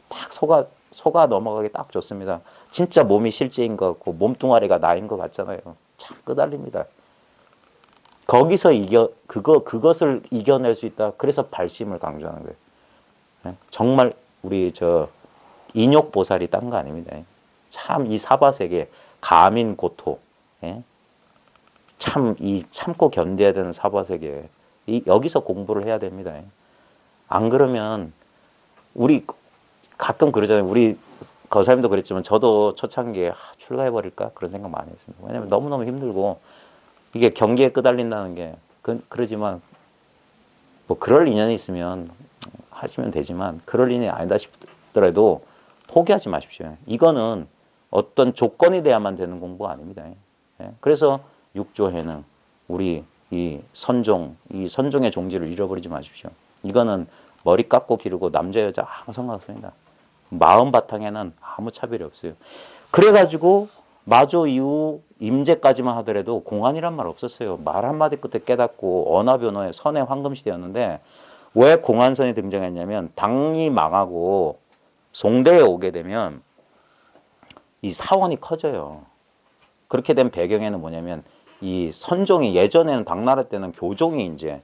딱 속아 넘어가기 딱 좋습니다. 진짜 몸이 실제인 것 같고 몸뚱아리가 나인 것 같잖아요. 참 끄달립니다. 거기서 그것을 이겨낼 수 있다. 그래서 발심을 강조하는 거예요. 정말 우리 인욕보살이 딴 거 아닙니다. 참 이 사바세계 가민 고토, 참 이 참고 견뎌야 되는 사바세계 여기서 공부를 해야 됩니다. 안 그러면 우리 가끔 그러잖아요. 우리 거사님도 그랬지만 저도 초창기에 출가해버릴까 그런 생각 많이 했습니다. 왜냐하면 너무너무 힘들고 이게 경계에 끄달린다는 게 그러지만 뭐 그럴 인연이 있으면 하시면 되지만 그럴 인연이 아니다 싶더라도 포기하지 마십시오. 이거는 어떤 조건이 돼야만 되는 공부가 아닙니다. 그래서 육조해능 우리 이 선종의 종지를 잃어버리지 마십시오. 이거는 머리 깎고 기르고 남자 여자 아무 상관없습니다. 마음 바탕에는 아무 차별이 없어요. 그래가지고 마조 이후 임제까지만 하더라도 공안이란 말 없었어요. 말 한마디 끝에 깨닫고 언어 변호의 선의 황금시대였는데 왜 공안선이 등장했냐면 당이 망하고 송대에 오게 되면 이 사원이 커져요. 그렇게 된 배경에는 뭐냐면 이 선종이 예전에는 당나라 때는 교종이 이제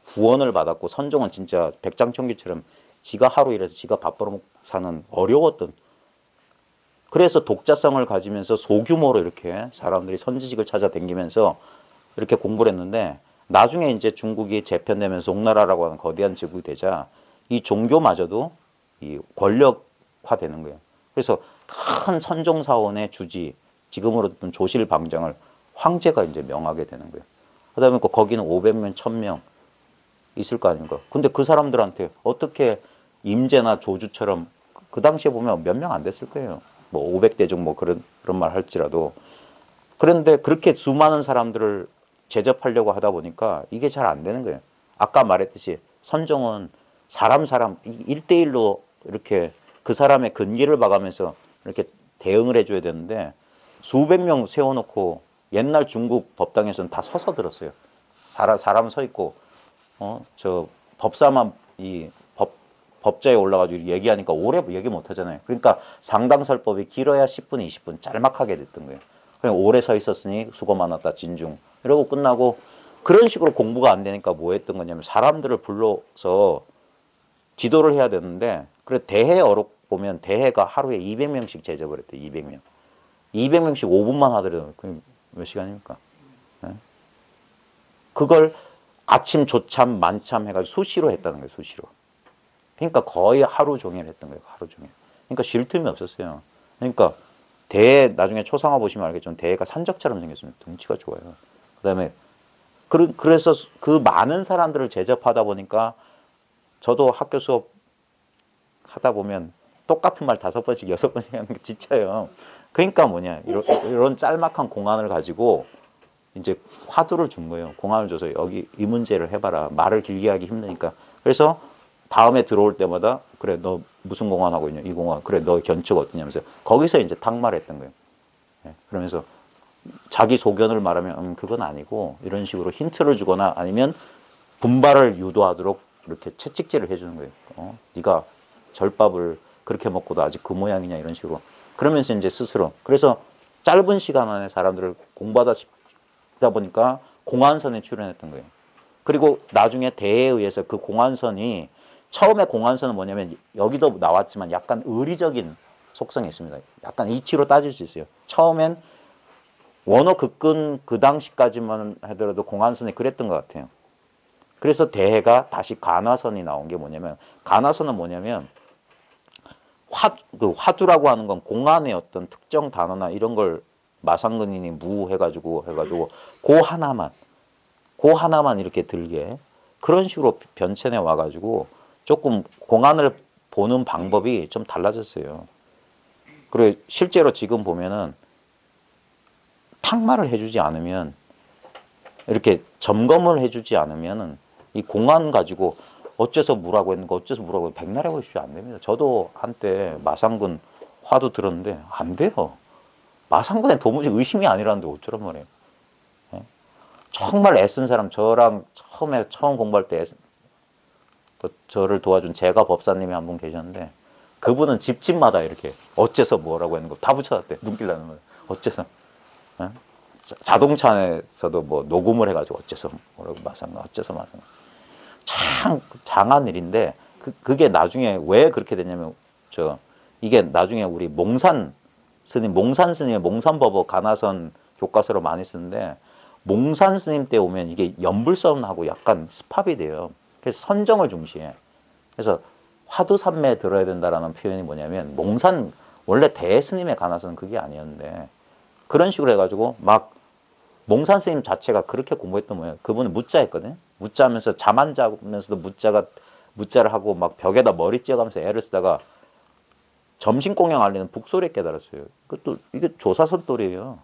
후원을 받았고 선종은 진짜 백장청기처럼 지가 하루 일해서 지가 밥 벌어먹고 사는 어려웠던 그래서 독자성을 가지면서 소규모로 이렇게 사람들이 선지직을 찾아다니면서 이렇게 공부를 했는데 나중에 이제 중국이 재편되면서 송나라라고 하는 거대한 제국이 되자 이 종교마저도 이 권력화되는 거예요. 그래서 큰 선종사원의 주지 지금으로 듣던 조실방장을 황제가 이제 명하게 되는 거예요. 그러다 보니까 거기는 500명, 1000명 있을 거 아닙니까? 근데 그 사람들한테 어떻게 임제나 조주처럼 그 당시에 보면 몇 명 안 됐을 거예요. 뭐 500대중 뭐 그런 말 할지라도. 그런데 그렇게 수많은 사람들을 제접하려고 하다 보니까 이게 잘 안 되는 거예요. 아까 말했듯이 선종은 사람 1대1로 이렇게 그 사람의 근기를 봐가면서 이렇게 대응을 해줘야 되는데 수백 명 세워놓고 옛날 중국 법당에서는 다 서서 들었어요. 사람 서 있고 법사만 법자에 올라가지고 얘기하니까 오래 얘기 못 하잖아요. 그러니까 상당설법이 길어야 10분, 20분 짤막하게 됐던 거예요. 그냥 오래 서 있었으니 수고 많았다, 진중. 이러고 끝나고 그런 식으로 공부가 안 되니까 뭐 했던 거냐면 사람들을 불러서 지도를 해야 되는데 그래 대회 어록 보면 대회가 하루에 200명씩 제접을 했대. 200명. 200명씩 5분만 하더라도 그게 몇 시간입니까? 네? 그걸 아침, 조참, 만참 해가지고 수시로 했다는 거예요. 수시로. 그러니까 거의 하루 종일 했던 거예요. 하루 종일. 그러니까 쉴 틈이 없었어요. 그러니까 대회 나중에 초상화 보시면 알겠지만 대회가 산적처럼 생겼습니다. 덩치가 좋아요. 그다음에 그래서 그 많은 사람들을 제접하다 보니까 저도 학교 수업 하다 보면 똑같은 말 5번씩 6번씩 하는 게 지쳐요. 그러니까 뭐냐 이런 짤막한 공안을 가지고 이제 화두를 준 거예요. 공안을 줘서 여기 이 문제를 해봐라. 말을 길게 하기 힘드니까. 그래서 다음에 들어올 때마다 그래 너 무슨 공안 하고 있냐 이 공안 그래 너 견책 어떠냐면서 거기서 이제 탁말했던 거예요. 그러면서 자기 소견을 말하면 그건 아니고 이런 식으로 힌트를 주거나 아니면 분발을 유도하도록 이렇게 채찍질을 해주는 거예요. 네가 절밥을 그렇게 먹고도 아직 그 모양이냐 이런 식으로 그러면서 이제 스스로 그래서 짧은 시간 안에 사람들을 공부하다 보니까 공안선에 출연했던 거예요. 그리고 나중에 대회에 의해서 그 공안선이 처음에 공안선은 뭐냐면 여기도 나왔지만 약간 의리적인 속성이 있습니다. 약간 이치로 따질 수 있어요. 처음엔 원어 극근 그 당시까지만 하더라도 공안선이 그랬던 것 같아요. 그래서 대회가 다시 간화선이 나온 게 뭐냐면 간화선은 뭐냐면 그 화두라고 하는 건 공안의 어떤 특정 단어나 이런 걸 마상근인이 해가지고 그 하나만 이렇게 들게 그런 식으로 변천해 와가지고 조금 공안을 보는 방법이 좀 달라졌어요. 그리고 실제로 지금 보면은 탁말을 해주지 않으면 이렇게 점검을 해주지 않으면은 이 공안 가지고 어째서 뭐라고 했는가 어째서 뭐라고 백날해 보십시오 안 됩니다. 저도 한때 마상근 화두 들었는데 안 돼요. 마상근에 도무지 의심이 아니라는데 어쩌란 말이에요. 정말 애쓴 사람 저랑 처음 공부할 때 저를 도와준 제가 법사님이 한 분 계셨는데 그분은 집집마다 이렇게 어째서 뭐라고 했는 거 다 붙여놨대. 눈길 나는 거예요. 어째서 자동차 안에서도 뭐 녹음을 해가지고 어째서 뭐라고 마상가 어째서 마상가 참 장한 일인데 그게 나중에 왜 그렇게 되냐면 이게 나중에 우리 몽산 스님의 몽산법어 간화선 교과서로 많이 쓰는데 몽산 스님 때 오면 이게 연불선하고 약간 습합이 돼요. 그래서 선정을 중시해. 그래서 화두산매에 들어야 된다라는 표현이 뭐냐면 원래 대스님의 간화선은 그게 아니었는데 그런 식으로 해가지고 막 몽산 스님 자체가 그렇게 공부했던 모양. 그분은 무자했거든요. 무자하면서 잠 안 자면서도 무자를 하고 막 벽에다 머리 찧어가면서 애를 쓰다가 점심공양 알리는 북소리에 깨달았어요. 그것도 이게 조사설돌이에요.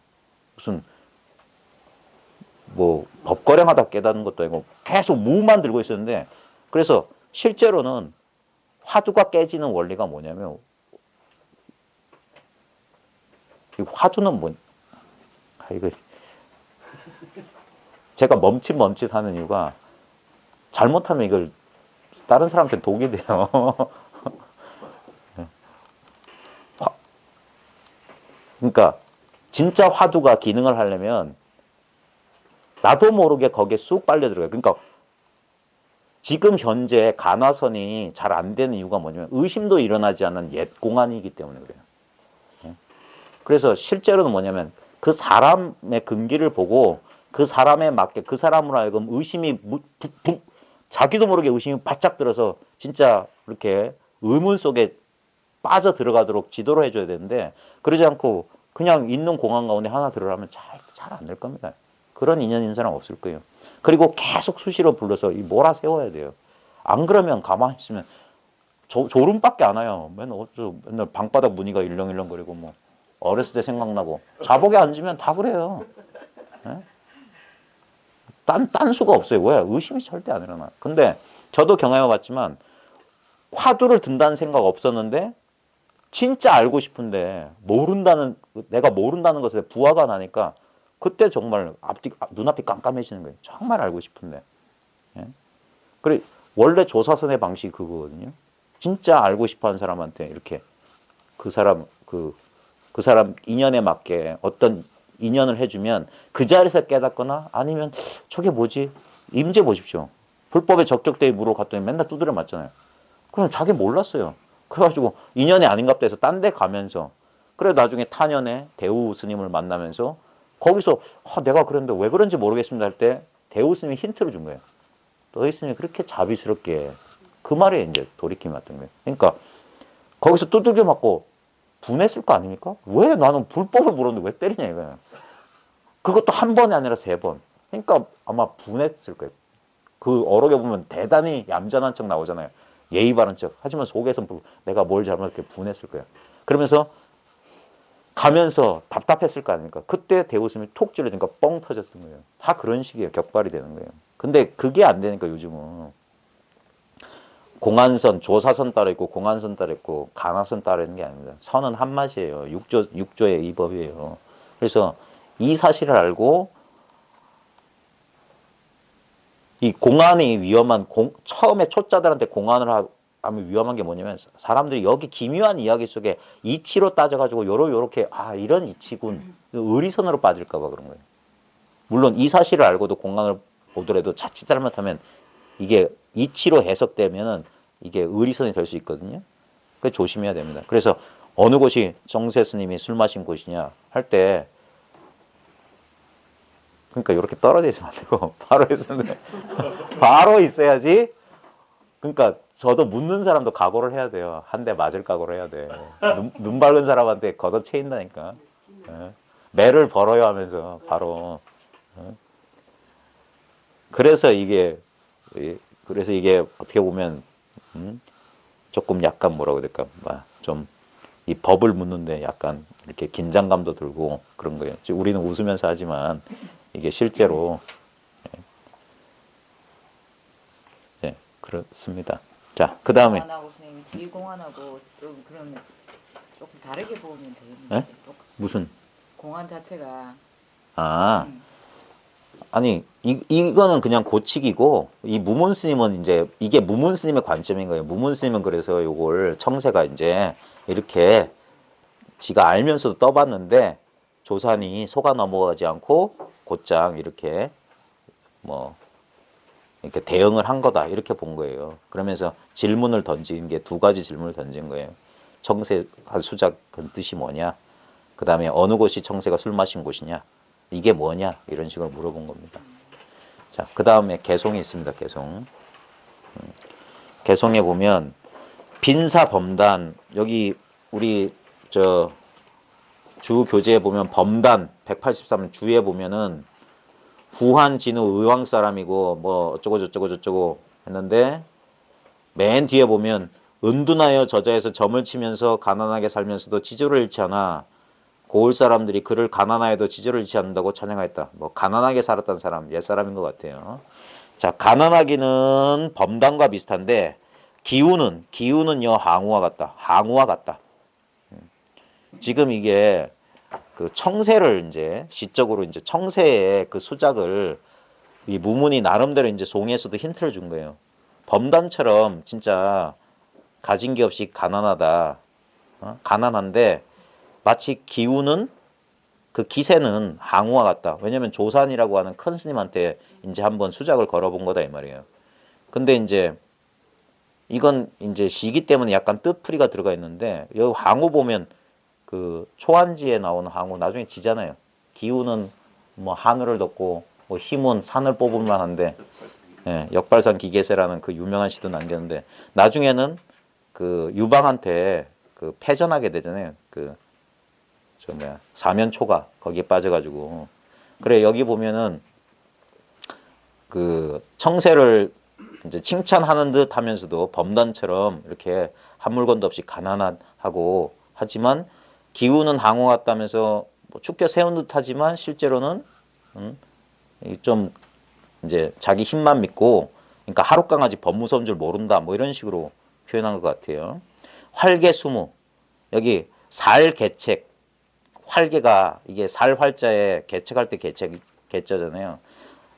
무슨 뭐 법거량하다 깨닫는 것도 아니고 계속 무만 들고 있었는데 그래서 실제로는 화두가 깨지는 원리가 뭐냐면 이 화두는 이거 제가 멈칫멈칫하는 이유가 잘못하면 이걸 다른 사람한테 독이 돼요. 그러니까 진짜 화두가 기능을 하려면 나도 모르게 거기에 쑥 빨려 들어가요. 그러니까 지금 현재 간화선이 잘 안 되는 이유가 뭐냐면 의심도 일어나지 않는 옛 공안이기 때문에 그래요. 그래서 실제로는 뭐냐면 그 사람의 근기를 보고 그 사람에 맞게 그 사람으로 하여금 의심이 자기도 모르게 의심이 바짝 들어서 진짜 이렇게 의문 속에 빠져 들어가도록 지도를 해줘야 되는데 그러지 않고 그냥 있는 공안 가운데 하나 들어가면 잘 안 될 겁니다. 그런 인연 있는 사람 없을 거예요. 그리고 계속 수시로 불러서 몰아 세워야 돼요. 안 그러면 가만히 있으면 졸음밖에 안 와요. 맨날 방바닥 무늬가 일렁일렁거리고 뭐 어렸을 때 생각나고 자복에 앉으면 다 그래요. 네? 딴 수가 없어요. 왜? 의심이 절대 안 일어나. 근데 저도 경험해 봤지만 화두를 든다는 생각 없었는데 진짜 알고 싶은데 내가 모른다는 것에 부화가 나니까 그때 정말 눈앞이 깜깜해지는 거예요. 정말 알고 싶은데. 예? 그래 원래 조사선의 방식이 그거거든요. 진짜 알고 싶어하는 사람한테 이렇게 그 사람 인연에 맞게 어떤 인연을 해주면 그 자리에서 깨닫거나 아니면 저게 뭐지? 임재 보십시오. 불법에 적적대에 물어갔더니 맨날 두드려 맞잖아요. 그럼 자기 몰랐어요. 그래가지고 인연이 아닌갑다 해서 딴 데 가면서 그래 나중에 타년에 대우 스님을 만나면서 거기서 내가 그랬는데 왜 그런지 모르겠습니다 할 때 대우 스님이 힌트를 준 거예요. 너희 스님이 그렇게 자비스럽게 그 말에 이제 돌이킴이 왔던 거예요. 그러니까 거기서 두들겨 맞고 분했을 거 아닙니까? 왜 나는 불법을 물었는데 왜 때리냐 이거야. 그것도 한 번이 아니라 세 번. 그러니까 아마 분했을 거예요. 그 어록에 보면 대단히 얌전한 척 나오잖아요. 예의 바른 척. 하지만 속에서 내가 뭘 잘못했게 분했을 거예요. 그러면서 가면서 답답했을 거 아닙니까? 그때 대우스님이 톡 찔러주니까 뻥 터졌던 거예요. 다 그런 식이에요. 격발이 되는 거예요. 근데 그게 안 되니까 요즘은 공안선, 조사선 따로 있고 공안선 따로 있고 간화선 따로 있는 게 아닙니다. 선은 한 맛이에요. 육조의 이 법이에요. 그래서 이 사실을 알고 이 공안이 위험한 처음에 초짜들한테 공안을 하면 위험한 게 뭐냐면 사람들이 여기 기묘한 이야기 속에 이치로 따져가지고 요렇게 이런 이치군 의리선으로 빠질까 봐 그런 거예요. 물론 이 사실을 알고도 공안을 보더라도 자칫 잘못하면 이게 이치로 해석되면은 이게 의리선이 될 수 있거든요. 그 조심해야 됩니다. 그래서 어느 곳이 정세 스님이 술 마신 곳이냐 할 때 그러니까 이렇게 떨어져 있으면 안 되고 바로 있었는데 바로 있어야지. 그러니까 저도 묻는 사람도 각오를 해야 돼요. 한 대 맞을 각오를 해야 돼. 눈 밝은 사람한테 걷어채인다니까. 예. 매를 벌어요 하면서 바로. 예. 그래서 이게 어떻게 보면 조금 약간 뭐라고 해야 될까, 좀 이 법을 묻는데 약간 이렇게 긴장감도 들고 그런 거예요. 우리는 웃으면서 하지만 이게 실제로 그렇습니다. 자, 그 다음에 공안하고 선생님 뒤 공안하고 좀 그러면 조금 다르게 보면 되는지 예? 무슨 공안 자체가 아 아니 이거는 그냥 고치기고 이 무문 스님은 이제 이게 무문 스님의 관점인 거예요. 무문 스님은 그래서 요걸 청세가 이제 이렇게 지가 알면서도 떠봤는데 조산이 속아 넘어가지 않고 곧장 이렇게 뭐 이렇게 대응을 한 거다 이렇게 본 거예요. 그러면서 질문을 던진 게 두 가지 질문을 던진 거예요. 청세한 수작은 뜻이 뭐냐? 그 다음에 어느 곳이 청세가 술 마신 곳이냐? 이게 뭐냐? 이런 식으로 물어본 겁니다. 자, 그 다음에 개송이 있습니다. 개송. 개송에 보면 빈사 범단 여기 우리 저 주 교재에 보면 범단 183 주에 보면은 후한 진우 의왕 사람이고 뭐 어쩌고 저쩌고 저쩌고 했는데 맨 뒤에 보면 은둔하여 저자에서 점을 치면서 가난하게 살면서도 지조를 잃지 않아 고을 사람들이 그를 가난하여도 지조를 잃지 않는다고 찬양하였다. 뭐 가난하게 살았던 사람, 옛사람인 것 같아요. 자, 가난하기는 범단과 비슷한데 기우는요 항우와 같다. 항우와 같다. 지금 이게 그 청세를 이제 시적으로 이제 청세의 그 수작을 이 무문이 나름대로 이제 송에서도 힌트를 준 거예요. 범단처럼 진짜 가진 게 없이 가난하다. 가난한데 마치 기우는 그 기세는 항우와 같다. 왜냐면 조산이라고 하는 큰 스님한테 이제 한번 수작을 걸어본 거다 이 말이에요. 근데 이제 이건 이제 시기 때문에 약간 뜻풀이가 들어가 있는데 여기 항우 보면 그 초안지에 나오는 항우 나중에 지잖아요. 기우는 뭐 하늘을 덮고 뭐 힘은 산을 뽑을만 한데 역발산 기계세라는 그 유명한 시도 남겼는데 나중에는 그 유방한테 그 패전하게 되잖아요. 사면초가 거기에 빠져가지고 그래 여기 보면은 그 청세를 이제 칭찬하는 듯 하면서도 범단처럼 이렇게 한 물건도 없이 가난하고 하지만 기우는 항우 같다면서 뭐 축켜 세운 듯 하지만 실제로는 좀 이제 자기 힘만 믿고 그러니까 하룻강아지 법무서운 줄 모른다 뭐 이런 식으로 표현한 것 같아요. 활개수무 여기 살개책 활개가 이게 살활자에 개책할 때 개책 개자잖아요.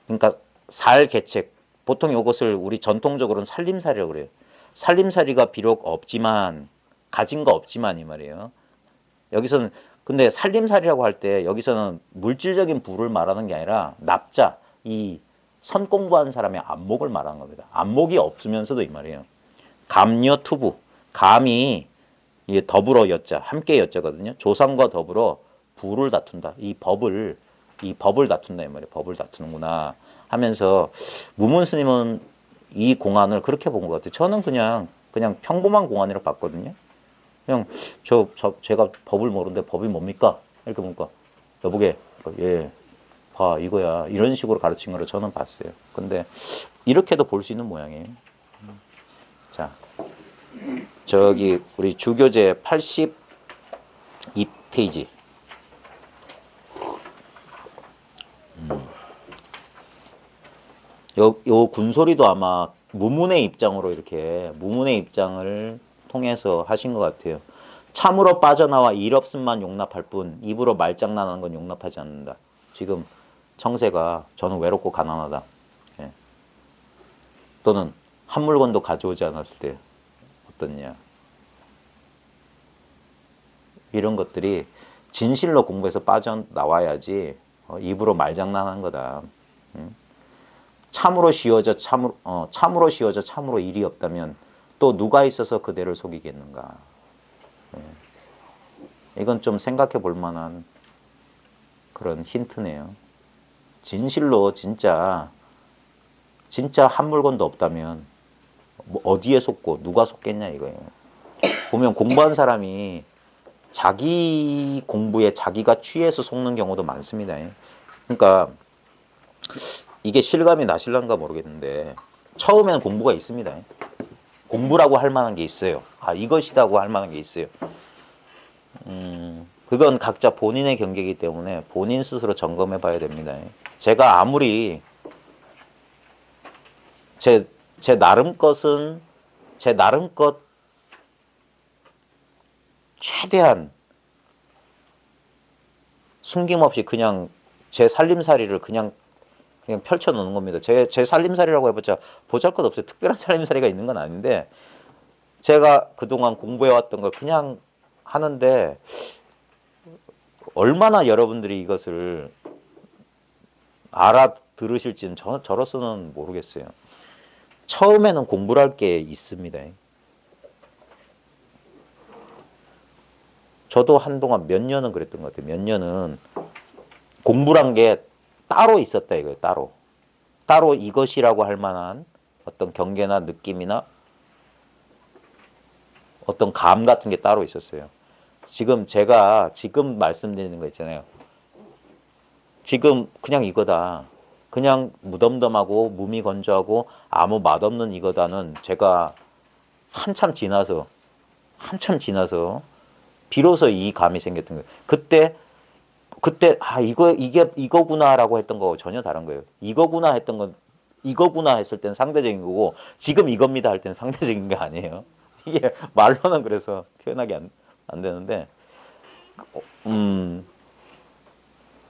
그러니까 살개책 보통 이것을 우리 전통적으로는 살림살이라고 그래요. 살림살이가 비록 없지만 가진 거 없지만 이 말이에요. 여기서는 근데 살림살이라고 할 때 여기서는 물질적인 부를 말하는 게 아니라 납자, 이 선 공부한 사람의 안목을 말하는 겁니다. 안목이 없으면서도 이 말이에요. 감여투부, 감이 이 더불어 여자, 함께 여자거든요. 조상과 더불어 부를 다툰다. 이 법을 다툰다 이 말이에요. 법을 다투는구나 하면서 무문 스님은 이 공안을 그렇게 본 것 같아요. 저는 그냥 평범한 공안이라고 봤거든요. 그냥 제가 법을 모르는데 법이 뭡니까? 이렇게 보니까 여보게 예, 봐 이거야 이런 식으로 가르친 거를 저는 봤어요. 근데 이렇게도 볼 수 있는 모양이에요. 자, 저기 우리 주교제 82페이지. 요 군소리도 아마 무문의 입장으로 이렇게 무문의 입장을 통해서 하신 것 같아요. 참으로 빠져나와 일 없음만 용납할 뿐 입으로 말장난하는 건 용납하지 않는다. 지금 청세가 저는 외롭고 가난하다. 예. 또는 한 물건도 가져오지 않았을 때 어떻냐. 이런 것들이 진실로 공부해서 빠져나와야지 입으로 말장난하는 거다. 참으로 씌워져 참으로 일이 없다면 또 누가 있어서 그대를 속이겠는가. 예. 이건 좀 생각해 볼 만한 그런 힌트네요. 진실로 진짜 한 물건도 없다면 뭐 어디에 속고 누가 속겠냐 이거예요. 보면 공부한 사람이 자기 공부에 자기가 취해서 속는 경우도 많습니다. 그러니까 이게 실감이 나실란가 모르겠는데 처음에는 공부가 있습니다. 공부라고 할 만한 게 있어요. 아 이것이다고 할 만한 게 있어요. 그건 각자 본인의 경계이기 때문에 본인 스스로 점검해 봐야 됩니다. 제가 아무리 제 나름 것 최대한 숨김없이 그냥 제 살림살이를 그냥 펼쳐 놓는 겁니다. 제 살림살이라고 해봤자 보잘것없어요. 특별한 살림살이가 있는 건 아닌데 제가 그동안 공부해왔던 걸 그냥 하는데 얼마나 여러분들이 이것을 알아들으실지는 저로서는 모르겠어요. 처음에는 공부를 할 게 있습니다. 저도 한동안 몇 년은 그랬던 것 같아요. 몇 년은 공부란 게 따로 있었다 이거예요. 따로 이것이라고 할 만한 어떤 경계나 느낌이나 어떤 감 같은 게 따로 있었어요. 제가 지금 말씀드리는 거 있잖아요. 지금 그냥 이거다. 그냥 무덤덤하고 무미건조하고 아무 맛없는 이거다는 제가 한참 지나서 비로소 이 감이 생겼던 거예요. 그때 아 이거구나라고 했던 거하고 전혀 다른 거예요. 이거구나 했을 땐 상대적인 거고 지금 이겁니다 할 땐 상대적인 게 아니에요. 이게 말로는 그래서 표현하기 안 되는데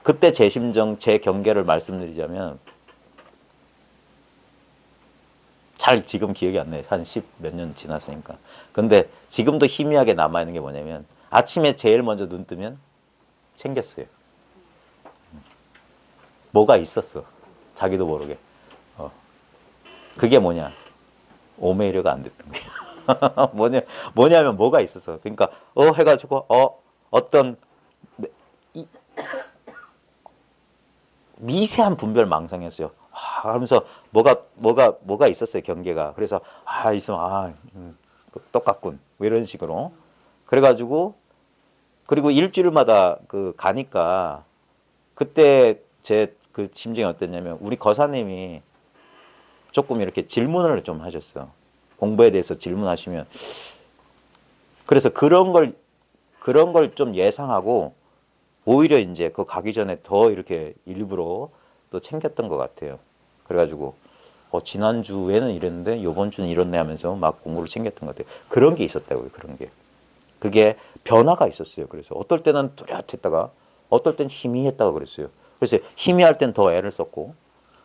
그때 제 심정, 제 경계를 말씀드리자면 잘 지금 기억이 안 나요. 한 10 몇 년 지났으니까. 근데 지금도 희미하게 남아있는 게 뭐냐면 아침에 제일 먼저 눈 뜨면 챙겼어요. 뭐가 있었어. 자기도 모르게. 그게 뭐냐. 오메이려가 안 됐던 거예요. 뭐냐면 뭐가 있었어. 그러니까 해가지고 어떤 미세한 분별 망상이었어요. 하면서 뭐가 있었어요. 경계가. 그래서 있으면 똑같군. 뭐 이런 식으로. 그래가지고 그리고 일주일마다 가니까 그때 제 그 심정이 어땠냐면 우리 거사님이 조금 이렇게 질문을 좀 하셨어. 공부에 대해서 질문하시면 그래서 그런 걸 좀 예상하고 오히려 이제 가기 전에 더 이렇게 일부러 또 챙겼던 것 같아요. 그래가지고 지난주에는 이랬는데 요번 주는 이렇네 하면서 막 공부를 챙겼던 것 같아요. 그런 게 있었다고요. 그런 게. 그게 변화가 있었어요. 그래서 어떨 때는 뚜렷했다가 어떨 땐 희미했다가 그랬어요. 그래서 희미할 땐 더 애를 썼고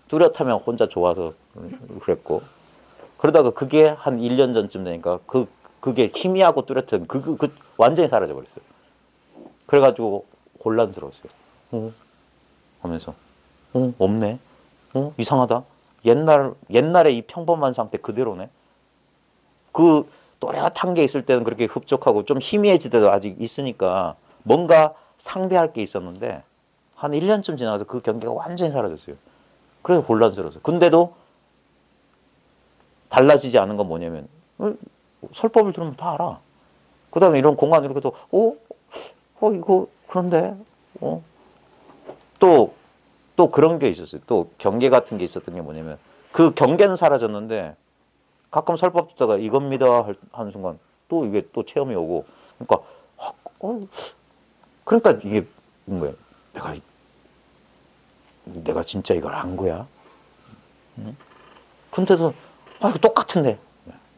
뚜렷하면 혼자 좋아서 그랬고 그러다가 그게 한 1년 전쯤 되니까 그게 희미하고 뚜렷한 완전히 사라져 버렸어요. 그래가지고 혼란스러웠어요. 하면서 없네. 이상하다. 옛날에 이 평범한 상태 그대로네. 그 또렷한 게 있을 때는 그렇게 흡족하고 좀 희미해지더라도 아직 있으니까 뭔가 상대할 게 있었는데 한 1년쯤 지나서 그 경계가 완전히 사라졌어요. 그래서 혼란스러웠어요. 근데도 달라지지 않은 건 뭐냐면 설법을 들으면 다 알아. 그 다음에 이런 공간 이렇게 또 이거 그런데 또 그런 게 있었어요. 또 경계 같은 게 있었던 게 뭐냐면 그 경계는 사라졌는데 가끔 설법 듣다가 이겁니다 하는 순간 또 이게 또 체험이 오고 그러니까 그러니까 이게 뭐예요? 내가 진짜 이걸 안 거야? 응? 근데도 이거 똑같은데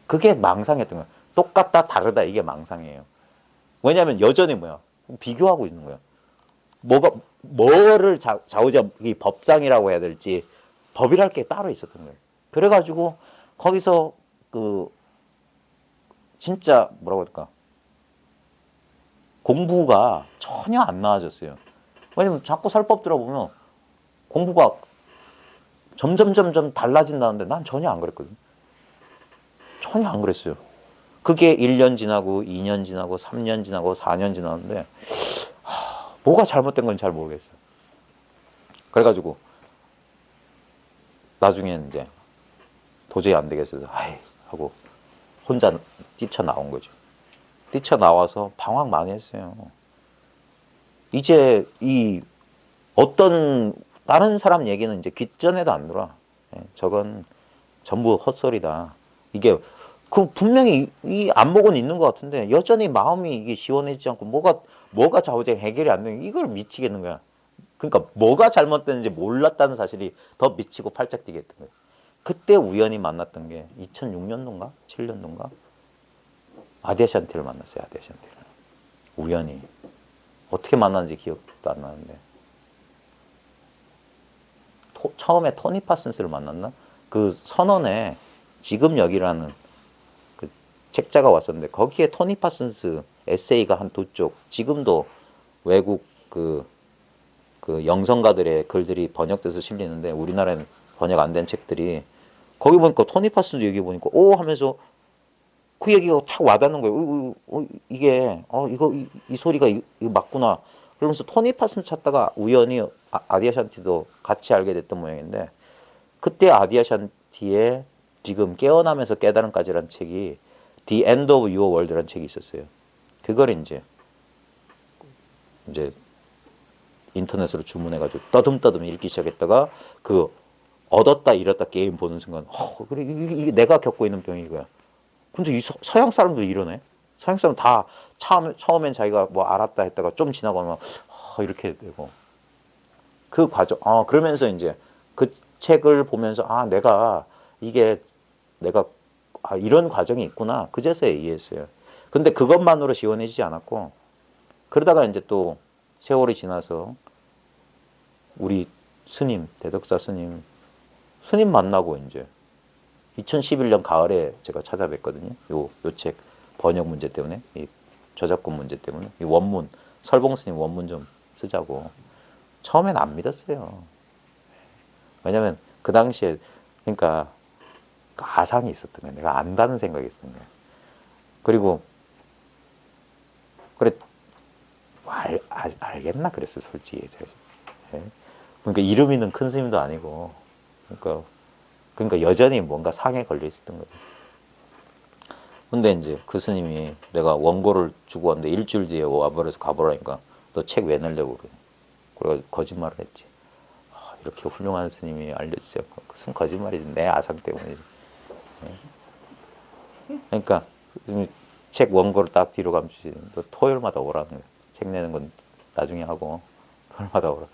그게 망상이었던 거야. 똑같다 다르다 이게 망상이에요. 왜냐하면 여전히 뭐야 비교하고 있는 거야. 뭐를 좌우지간 이 법상이라고 해야 될지 법이랄 게 따로 있었던 거예요. 그래가지고 거기서 그 진짜 뭐라고 할까 공부가 전혀 안 나아졌어요. 왜냐면 자꾸 설법 들어보면 공부가 점점 달라진다는데 난 전혀 안 그랬거든. 전혀 안 그랬어요. 그게 1년 지나고 2년 지나고 3년 지나고 4년 지났는데 뭐가 잘못된 건지 잘 모르겠어요. 그래가지고 나중에 이제 도저히 안 되겠어서 하고 혼자 뛰쳐나온 거죠. 뛰쳐나와서 방황 많이 했어요. 이제 이 어떤 다른 사람 얘기는 이제 귓전에도 안 들어와. 저건 전부 헛소리다. 이게 분명히 이 안목은 있는 것 같은데 여전히 마음이 이게 시원해지지 않고 뭐가 좌우지간 해결이 안 되는 이걸 미치겠는 거야. 그러니까 뭐가 잘못됐는지 몰랐다는 사실이 더 미치고 팔짝 뛰게 했던 거예요. 그때 우연히 만났던 게 2006년도인가 7년도인가 아디아샨티를 만났어요. 아디아샨티를 우연히 어떻게 만났는지 기억도 안 나는데 처음에 토니 파슨스를 만났나? 그 선언에 지금 여기라는 그 책자가 왔었는데 거기에 토니 파슨스 에세이가 한 2쪽 지금도 외국 그 영성가들의 글들이 번역돼서 실리는데 우리나라에는 번역 안 된 책들이 거기 보니까 토니 파슨스 얘기 보니까 하면서 그 얘기가 탁 와닿는 거예요. 이게 이 소리가 이거 맞구나. 그러면서 토니 파슨스 찾다가 우연히 아디아샨티도 같이 알게 됐던 모양인데 그때 아디아샨티의 지금 깨어나면서 깨달음까지라는 책이 The End of Your World라는 책이 있었어요. 그걸 이제 인터넷으로 주문해가지고 떠듬떠듬 읽기 시작했다가 그 얻었다 잃었다 게임 보는 순간 그래 이게 내가 겪고 있는 병이 이거야. 근데 이 서양 사람도 이러네. 서양 사람 다 처음엔 자기가 뭐 알았다 했다가 좀 지나고 나면 이렇게 되고 그 과정 그러면서 이제 그 책을 보면서 내가 이런 과정이 있구나 그제서야 이해했어요. 근데 그것만으로 시원해지지 않았고 그러다가 이제 또 세월이 지나서 우리 스님 대덕사 스님 만나고 이제 2011년 가을에 제가 찾아뵀거든요. 요 책 번역 문제 때문에 이 저작권 문제 때문에 이 원문 설봉 스님 원문 좀 쓰자고 처음엔 안 믿었어요. 왜냐면 그 당시에 그러니까 아상이 있었던 거예요. 내가 안다는 생각이 있었던 거예요. 그리고 그래 알겠나 그랬어요. 솔직히 그러니까 이름 있는 큰 스님도 아니고 그러니까 여전히 뭔가 상에 걸려 있었던 거예요. 근데 이제 그 스님이 내가 원고를 주고 왔는데 일주일 뒤에 와버려서 가보라니까 너 책 왜 내려고 그래. 그래가지고 거짓말을 했지. 이렇게 훌륭한 스님이 알려주지 않고 무슨 거짓말이지 내 아상 때문이지. 그러니까 책 원고를 딱 뒤로 감추지. 너 토요일마다 오라는 거야. 책 내는 건 나중에 하고 토요일마다 오라.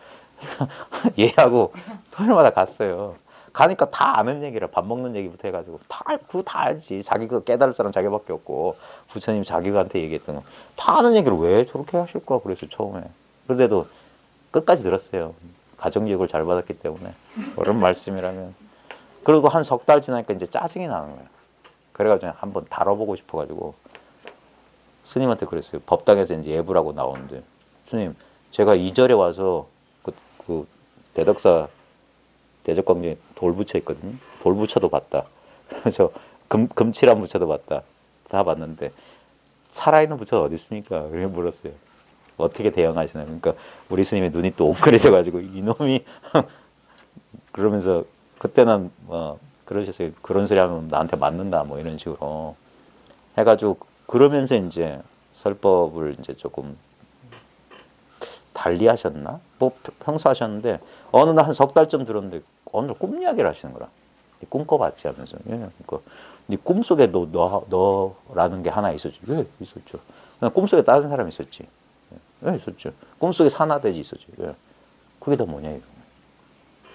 얘하고 토요일마다 갔어요. 가니까 다 아는 얘기라 밥 먹는 얘기부터 해가지고 그거 다 알지. 자기 그 깨달을 사람 자기밖에 없고 부처님 자기한테 얘기했던 거 다 아는 얘기를 왜 저렇게 하실까 그래서 처음에 그런데도 끝까지 들었어요. 가정교육을 잘 받았기 때문에 그런 말씀이라면. 그리고 한 석 달 지나니까 이제 짜증이 나는 거예요. 그래가지고 한번 다뤄보고 싶어가지고 스님한테 그랬어요. 법당에서 이제 예불하고 나오는데, 스님, 제가 2절에 와서 그 대덕사 대적광경에 돌 붙여 있거든요. 돌 붙여도 봤다. 그래서 금칠한 부처도 봤다. 다 봤는데 살아있는 부처가 어디 있습니까? 그렇게 물었어요. 어떻게 대응하시나요? 그러니까 우리 스님의 눈이 또 옹크려져가지고 이놈이 그러면서 그때는 뭐 그러셨어요. 그런 소리 하면 나한테 맞는다 뭐 이런 식으로 해가지고 그러면서 이제 설법을 이제 조금 달리 하셨나? 뭐 평소 하셨는데 어느 날 한 석 달쯤 들었는데 어느 날 꿈 이야기를 하시는 거라. 꿈 꿔봤지 하면서. 예, 그러니까 네 꿈속에 너라는 게 하나 있었지. 왜 있었죠? 꿈속에 다른 사람이 있었지. 왜 있었죠? 꿈속에 산화돼지 있었지. 왜? 그게 다 뭐냐 이거.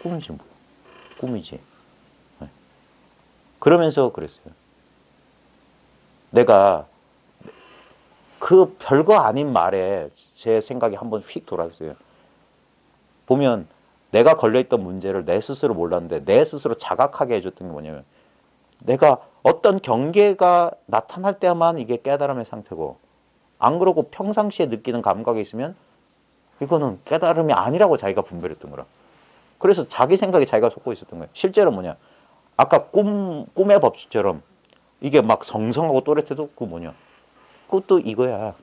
꿈이지 뭐. 꿈이지. 예. 그러면서 그랬어요. 내가 그 별거 아닌 말에 제 생각이 한번 휙 돌았어요. 보면 내가 걸려있던 문제를 내 스스로 몰랐는데 내 스스로 자각하게 해줬던 게 뭐냐면 내가 어떤 경계가 나타날 때만 이게 깨달음의 상태고 안 그러고 평상시에 느끼는 감각이 있으면 이거는 깨달음이 아니라고 자기가 분별했던 거라. 그래서 자기 생각에 자기가 속고 있었던 거예요. 실제로 뭐냐. 아까 꿈의 법칙처럼 이게 막 성성하고 또렷해도 그거 뭐냐. 그것도 이거야.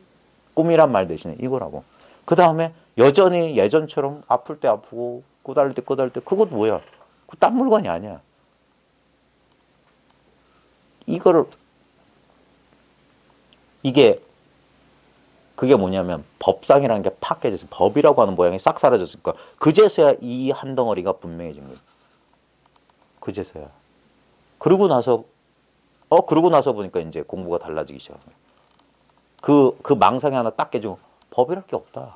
꿈이란 말 대신에 이거라고. 그 다음에 여전히 예전처럼 아플 때 아프고 꼬달릴 때 꼬달릴 때 그것 뭐야. 그 딴 물건이 아니야. 이거를 이게 그게 뭐냐면 법상이라는 게 팍 깨져서 법이라고 하는 모양이 싹 사라졌으니까 그제서야 이 한 덩어리가 분명해진 거예요. 그제서야. 그러고 나서 보니까 이제 공부가 달라지기 시작한 거예요. 그 망상이 하나 딱 깨지고 법이랄 게 없다.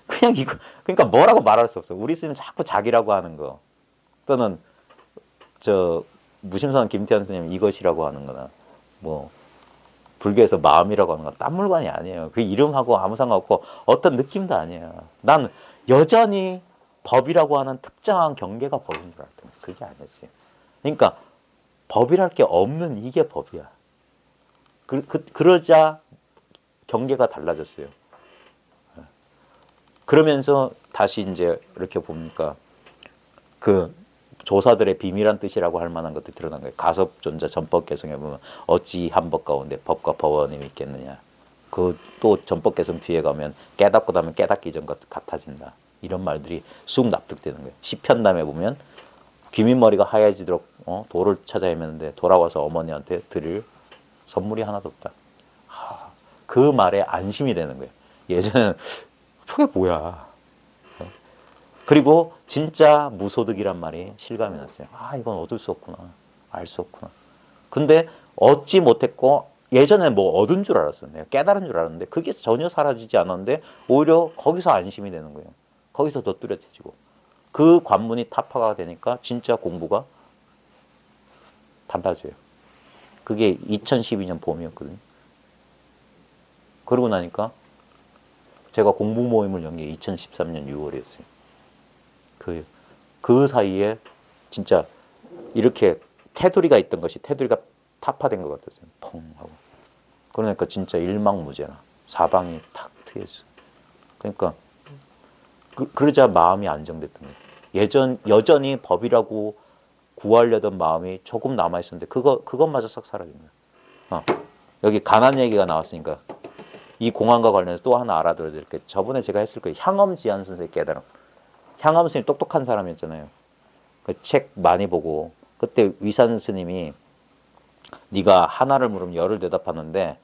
그냥 이거 그러니까 뭐라고 말할 수 없어. 우리 스님 자꾸 자기라고 하는 거 또는 저 무심선 김태현 스님 이것이라고 하는 거나 뭐 불교에서 마음이라고 하는 건 딴 물건이 아니에요. 그 이름하고 아무 상관없고 어떤 느낌도 아니에요. 난 여전히 법이라고 하는 특정한 경계가 법인 줄 알았던 거예요. 그게 아니었어요. 그러니까 법이랄 게 없는 이게 법이야. 그러자 경계가 달라졌어요. 그러면서 다시 이제 이렇게 보니까 그 조사들의 비밀한 뜻이라고 할 만한 것들이 드러난 거예요. 가섭존자 전법 개성에 보면 어찌 한 법 가운데 법과 법원이 있겠느냐. 그 또 전법 개성 뒤에 가면 깨닫고 나면 깨닫기 전 것 같아진다. 이런 말들이 쑥 납득되는 거예요. 시편담에 보면 귀밑머리가 하얘지도록 돌을 찾아 헤매는데 돌아와서 어머니한테 드릴 선물이 하나도 없다. 그 말에 안심이 되는 거예요. 예전에는 저게 뭐야. 그리고 진짜 무소득이란 말이 실감이 났어요. 아, 이건 얻을 수 없구나. 알 수 없구나. 근데 얻지 못했고 예전에 뭐 얻은 줄 알았어요. 내가 깨달은 줄 알았는데 그게 전혀 사라지지 않았는데 오히려 거기서 안심이 되는 거예요. 거기서 더 뚜렷해지고. 그 관문이 타파가 되니까 진짜 공부가 달라져요. 그게 2012년 봄이었거든요. 그러고 나니까 제가 공부 모임을 연 게 2013년 6월이었어요. 그 사이에 진짜 이렇게 테두리가 있던 것이 테두리가 타파된 것 같았어요. 펑 하고. 그러니까 진짜 일망무제나 사방이 탁 트였어요. 그러니까 그러자 마음이 안정됐던 거예요. 여전히 법이라고 구하려던 마음이 조금 남아있었는데 그것마저 싹 사라진 거예요. 여기 가난 얘기가 나왔으니까 이 공안과 관련해서 또 하나 알아둬야 될 게 저번에 제가 했을 거예요. 향엄지안 선생의 깨달음. 향엄 스님 똑똑한 사람이었잖아요. 그 책 많이 보고 그때 위산 스님이 네가 하나를 물으면 열을 대답하는데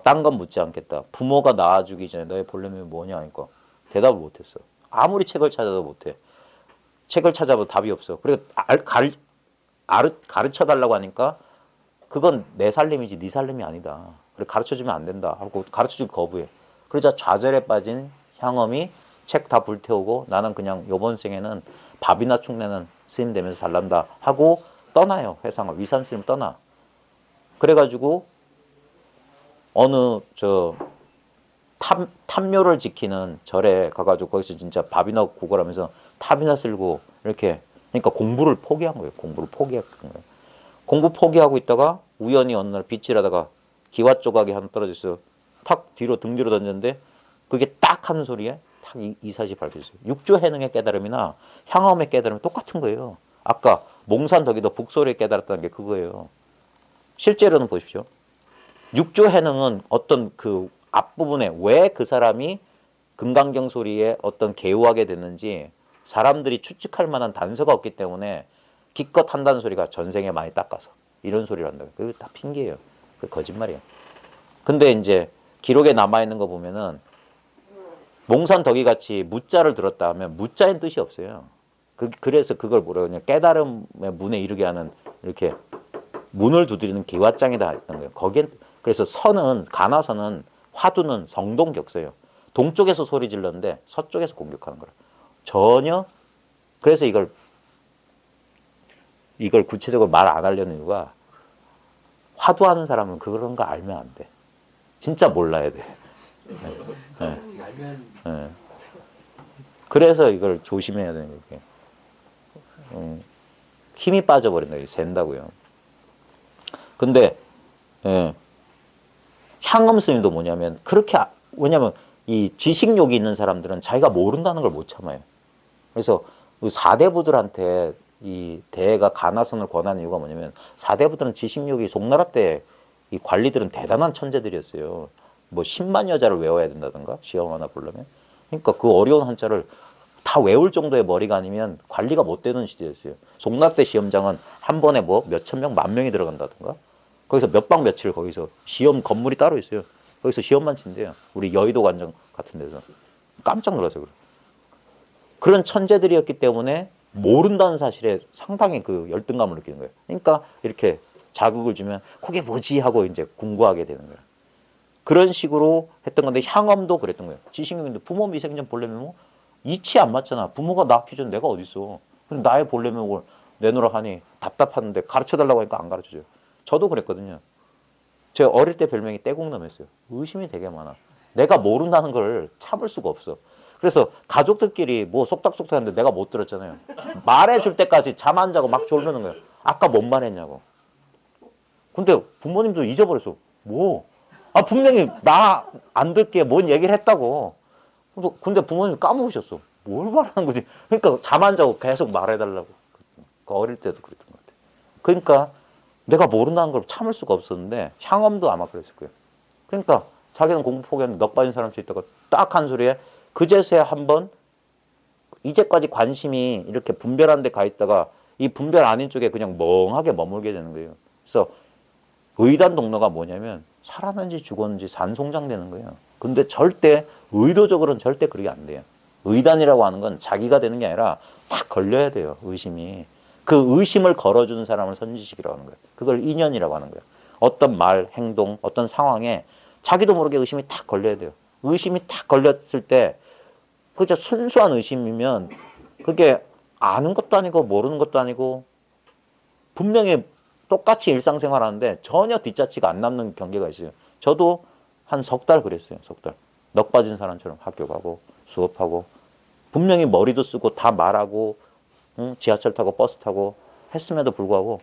딴 건 묻지 않겠다. 부모가 낳아주기 전에 너의 본래명이 뭐냐 하니까 대답을 못했어. 아무리 책을 찾아도 못해. 책을 찾아봐도 답이 없어. 그리고 가르쳐달라고 하니까 그건 내 살림이지 네 살림이 아니다. 그래 가르쳐주면 안 된다 하고 가르쳐주기 거부해. 그러자 좌절에 빠진 향엄이 책 다 불태우고 나는 그냥 요번 생에는 밥이나 축내는 스님 되면서 살란다 하고 떠나요. 회상을. 위산 스님 떠나. 그래가지고 어느 탑묘를 지키는 절에 가가지고 거기서 진짜 밥이나 구걸하면서 탑이나 쓸고 이렇게 그러니까 공부를 포기한 거예요. 공부를 포기한 거예요. 공부 포기하고 있다가 우연히 어느 날 빗질 하다가 기와 조각이 하나 떨어져서 탁 뒤로 등 뒤로 던졌는데 그게 딱 하는 소리에 탁 이삿이 밟혔어요. 육조 해능의 깨달음이나 향엄의 깨달음이 똑같은 거예요. 아까 몽산 덕이도 북소리에 깨달았다는 게 그거예요. 실제로는 보십시오. 육조 해능은 어떤 그 앞부분에 왜 그 사람이 금강경 소리에 어떤 개우하게 됐는지 사람들이 추측할 만한 단서가 없기 때문에 기껏 한다는 소리가 전생에 많이 닦아서 이런 소리를 한다고. 그게 다 핑계예요. 그 거짓말이에요. 근데 이제 기록에 남아있는 거 보면은 몽산 덕이 같이 무자를 들었다 하면 무자인 뜻이 없어요. 그래서 그걸 뭐라고 하냐. 깨달음의 문에 이르게 하는 이렇게 문을 두드리는 기와장이다 했던 거예요. 거기엔 그래서 선은 가나선은 화두는 성동격서예요. 동쪽에서 소리 질렀는데 서쪽에서 공격하는 거라. 전혀 그래서 이걸 구체적으로 말 안 하려는 이유가 화두하는 사람은 그런 거 알면 안 돼. 진짜 몰라야 돼. 네. 네. 그래서 이걸 조심해야 되는 게 힘이 빠져버린다. 샌다고요. 근데 예, 향엄 스님도 뭐냐면 그렇게 왜냐면 이 지식욕이 있는 사람들은 자기가 모른다는 걸 못 참아요. 그래서 사대부들한테 이 대가 가나선을 권하는 이유가 뭐냐면 사대부들은 지식욕이 송나라 때 이 관리들은 대단한 천재들이었어요. 뭐 10만 여자를 외워야 된다든가 시험 하나 보려면 그러니까 그 어려운 한자를 다 외울 정도의 머리가 아니면 관리가 못 되는 시대였어요. 송나라 때 시험장은 한 번에 뭐 몇천 명, 만 명이 들어간다든가 거기서 몇 박 며칠 거기서 시험 건물이 따로 있어요. 거기서 시험만 친대요. 우리 여의도 관정 같은 데서. 깜짝 놀랐어요. 그런 천재들이었기 때문에 모른다는 사실에 상당히 그 열등감을 느끼는 거예요. 그러니까 이렇게 자극을 주면 그게 뭐지 하고 이제 궁구하게 되는 거예요. 그런 식으로 했던 건데 향엄도 그랬던 거예요. 지식인도 부모 미생전 볼래면 뭐 이치 안 맞잖아. 부모가 낳기 전 내가 어디 있어. 근데 나의 볼래면을 내놓으라 하니 답답하는데 가르쳐달라고 하니까 안 가르쳐줘요. 저도 그랬거든요. 제가 어릴 때 별명이 떼국놈이었어요. 의심이 되게 많아. 내가 모른다는 걸 참을 수가 없어. 그래서 가족들끼리 뭐 속닥속닥 하는데 내가 못 들었잖아요. 말해줄 때까지 잠 안 자고 막 졸르는 거예요. 아까 뭔 말했냐고. 근데 부모님도 잊어버렸어. 뭐? 아 분명히 나 안 듣게 뭔 얘기를 했다고. 근데 부모님 까먹으셨어. 뭘 말하는 거지? 그러니까 잠 안 자고 계속 말해달라고. 어릴 때도 그랬던 것 같아요. 그러니까 내가 모른다는 걸 참을 수가 없었는데 향엄도 아마 그랬을 거예요. 그러니까 자기는 공부 포기했는데 넋 빠진 사람 수 있다가 딱 한 소리에 그제서야 한번 이제까지 관심이 이렇게 분별한 데 가 있다가 이 분별 아닌 쪽에 그냥 멍하게 머물게 되는 거예요. 그래서 의단 동로가 뭐냐면 살았는지 죽었는지 산송장되는 거예요. 근데 절대 의도적으로는 절대 그러게 안 돼요. 의단이라고 하는 건 자기가 되는 게 아니라 딱 걸려야 돼요. 의심이. 그 의심을 걸어주는 사람을 선지식이라고 하는 거예요. 그걸 인연이라고 하는 거예요. 어떤 말, 행동, 어떤 상황에 자기도 모르게 의심이 탁 걸려야 돼요. 의심이 탁 걸렸을 때 그저 순수한 의심이면 그게 아는 것도 아니고 모르는 것도 아니고 분명히 똑같이 일상생활 하는데 전혀 뒷자치가 안 남는 경계가 있어요. 저도 한 석 달 그랬어요. 석 달. 넋 빠진 사람처럼 학교 가고 수업하고 분명히 머리도 쓰고 다 말하고 응? 지하철 타고 버스 타고 했음에도 불구하고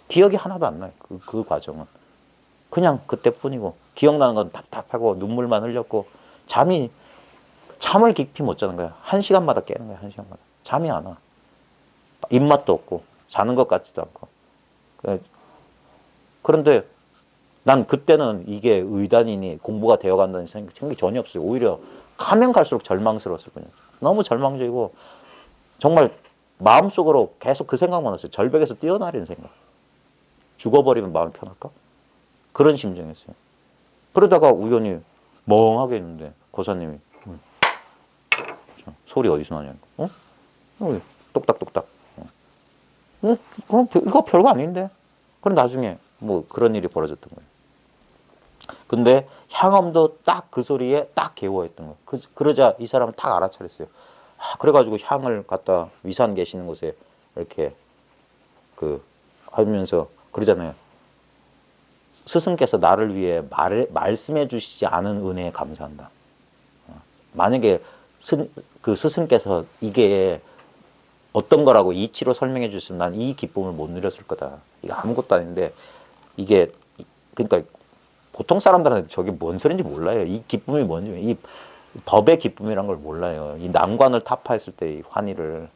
기억이 하나도 안 나요. 그 과정은. 그냥 그때뿐이고 기억나는 건 답답하고 눈물만 흘렸고 잠을 깊이 못 자는 거야. 1시간마다 깨는 거야. 1시간마다. 잠이 안 와. 입맛도 없고 자는 것 같지도 않고. 그런데 난 그때는 이게 의단이니 공부가 되어간다는 생각이 전혀 없어요. 오히려 가면 갈수록 절망스러웠을 뿐이에요. 너무 절망적이고 정말 마음속으로 계속 그 생각만 했어요. 절벽에서 뛰어내리는 생각. 죽어버리면 마음이 편할까? 그런 심정이었어요. 그러다가 우연히 멍하게 있는데 고사님이 소리 어디서 나냐고. 어? 똑딱똑딱. 이거 별거 아닌데. 그럼 나중에 뭐 그런 일이 벌어졌던 거예요. 근데 향엄도 딱 그 소리에 딱 개워했던 거예요. 그러자 이 사람은 딱 알아차렸어요. 그래가지고 향을 갖다 위산 계시는 곳에 이렇게 하면서 그러잖아요. 스승께서 나를 위해 말씀해 주시지 않은 은혜에 감사한다. 만약에 그 스승께서 이게 어떤 거라고 이치로 설명해 주셨으면 난 이 기쁨을 못 누렸을 거다. 이게 아무것도 아닌데 이게 그러니까 보통 사람들한테 저게 뭔 소리인지 몰라요. 이 기쁨이 뭔지, 이 법의 기쁨이란 걸 몰라요. 이 난관을 타파했을 때의 환희를.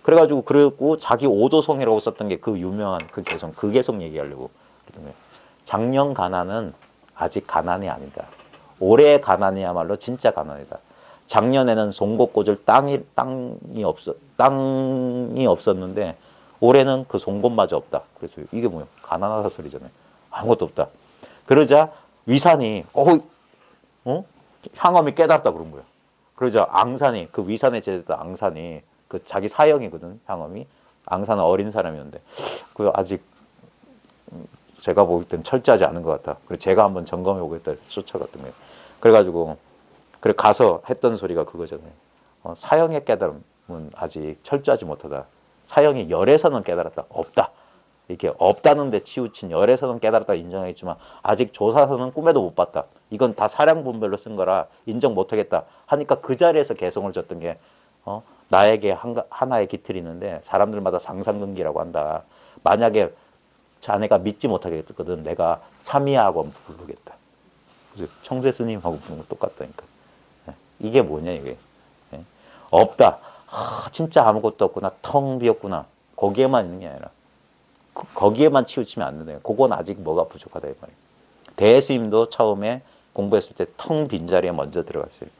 그래가지고 그리고 자기 오도송이라고 썼던 게 그 유명한 그 개성 얘기하려고 그랬던 거예요. 작년 가난은 아직 가난이 아니다. 올해의 가난이야말로 진짜 가난이다. 작년에는 송곳 꽂을 땅이 없었는데 올해는 그 송곳마저 없다. 그래서 이게 뭐예요? 가난하다 소리잖아요. 아무것도 없다. 그러자 위산이 향엄이 깨달았다 그런 거예요. 그러자 앙산이 그 위산에 제했던 앙산이 그 자기 사형이거든. 향엄이 앙산은 어린 사람이었는데 그 아직 제가 볼 땐 철저하지 않은 것 같다. 그래서 제가 한번 점검해 보겠다 해서 쫓아갔던 거예요. 그래가지고 그래 가서 했던 소리가 그거잖아요. 사형의 깨달음은 아직 철저하지 못하다. 사형이 열에서는 깨달았다. 없다. 이게 없다는데 치우친 열에서는 깨달았다 인정했지만 아직 조사서는 꿈에도 못 봤다. 이건 다 사량분별로 쓴 거라 인정 못하겠다 하니까 그 자리에서 개성을 줬던 게 나에게 하나의 기틀이 있는데 사람들마다 상상근기라고 한다. 만약에 자네가 믿지 못하겠거든 내가 삼위하고 한번 부르겠다. 그래서 청세 스님하고 부르는 거 똑같다니까. 이게 뭐냐 이게. 없다. 진짜 아무것도 없구나. 텅 비었구나. 거기에만 있는 게 아니라 거기에만 치우치면 안 되네요. 그건 아직 뭐가 부족하다 이 말이에요. 대스님도 처음에 공부했을 때 텅 빈 자리에 먼저 들어갔어요.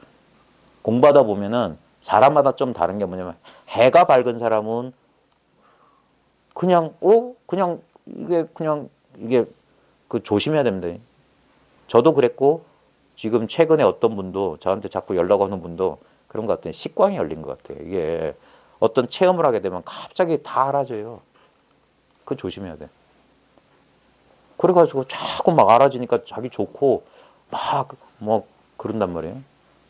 공부하다 보면은 사람마다 좀 다른 게 뭐냐면 해가 밝은 사람은 그냥 이게 그 조심해야 됩니다. 저도 그랬고 지금 최근에 어떤 분도 저한테 자꾸 연락 오는 분도 그런 것 같아요. 식광이 열린 것 같아요. 이게 어떤 체험을 하게 되면 갑자기 다 알아져요. 그거 조심해야 돼. 그래가지고 자꾸 막 알아지니까 자기 좋고 막 뭐 그런단 말이에요.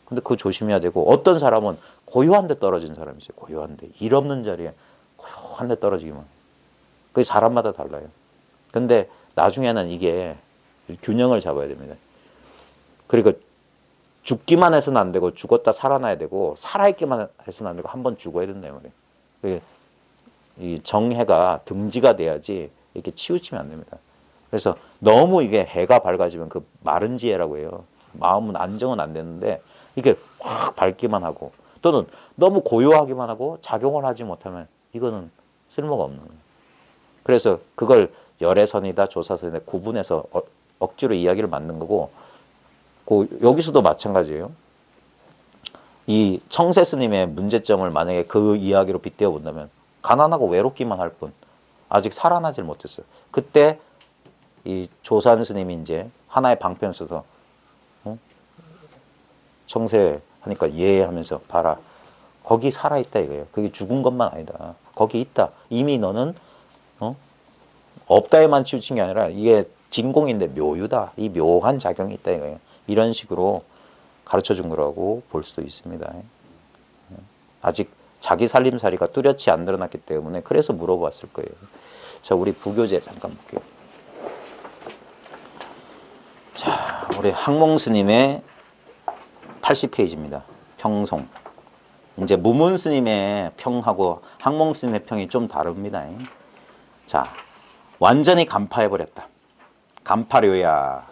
근데 그거 조심해야 되고 어떤 사람은 고요한 데 떨어진 사람이 있어요. 고요한 데. 일 없는 자리에 고요한 데 떨어지기만. 그게 사람마다 달라요. 근데 나중에는 이게 균형을 잡아야 됩니다. 그리고 죽기만 해서는 안 되고 죽었다 살아나야 되고 살아있기만 해서는 안 되고 한번 죽어야 된다 말이에요. 이 정해가 등지가 돼야지 이렇게 치우치면 안 됩니다. 그래서 너무 이게 해가 밝아지면 그 마른 지혜라고 해요. 마음은 안정은 안 되는데 이게 확 밝기만 하고 또는 너무 고요하기만 하고 작용을 하지 못하면 이거는 쓸모가 없는 거예요. 그래서 그걸 열애선이다 조사선이다 구분해서 억지로 이야기를 만든 거고 여기서도 마찬가지예요. 이 청세 스님의 문제점을 만약에 그 이야기로 빗대어 본다면 가난하고 외롭기만 할 뿐 아직 살아나질 못했어요. 그때 이 조산 스님이 이제 하나의 방편을 써서 청세 하니까 예 하면서 봐라. 거기 살아있다 이거예요. 그게 죽은 것만 아니다. 거기 있다. 이미 너는 없다에만 치우친 게 아니라 이게 진공인데 묘유다. 이 묘한 작용이 있다 이거예요. 이런 식으로 가르쳐 준 거라고 볼 수도 있습니다. 아직 자기 살림살이가 뚜렷이 안 드러났기 때문에 그래서 물어봤을 거예요. 자, 우리 부교재 잠깐 볼게요. 자, 우리 항몽 스님의 80페이지입니다. 평송. 이제 무문 스님의 평하고 항몽 스님의 평이 좀 다릅니다. 자, 완전히 간파해버렸다. 간파료야.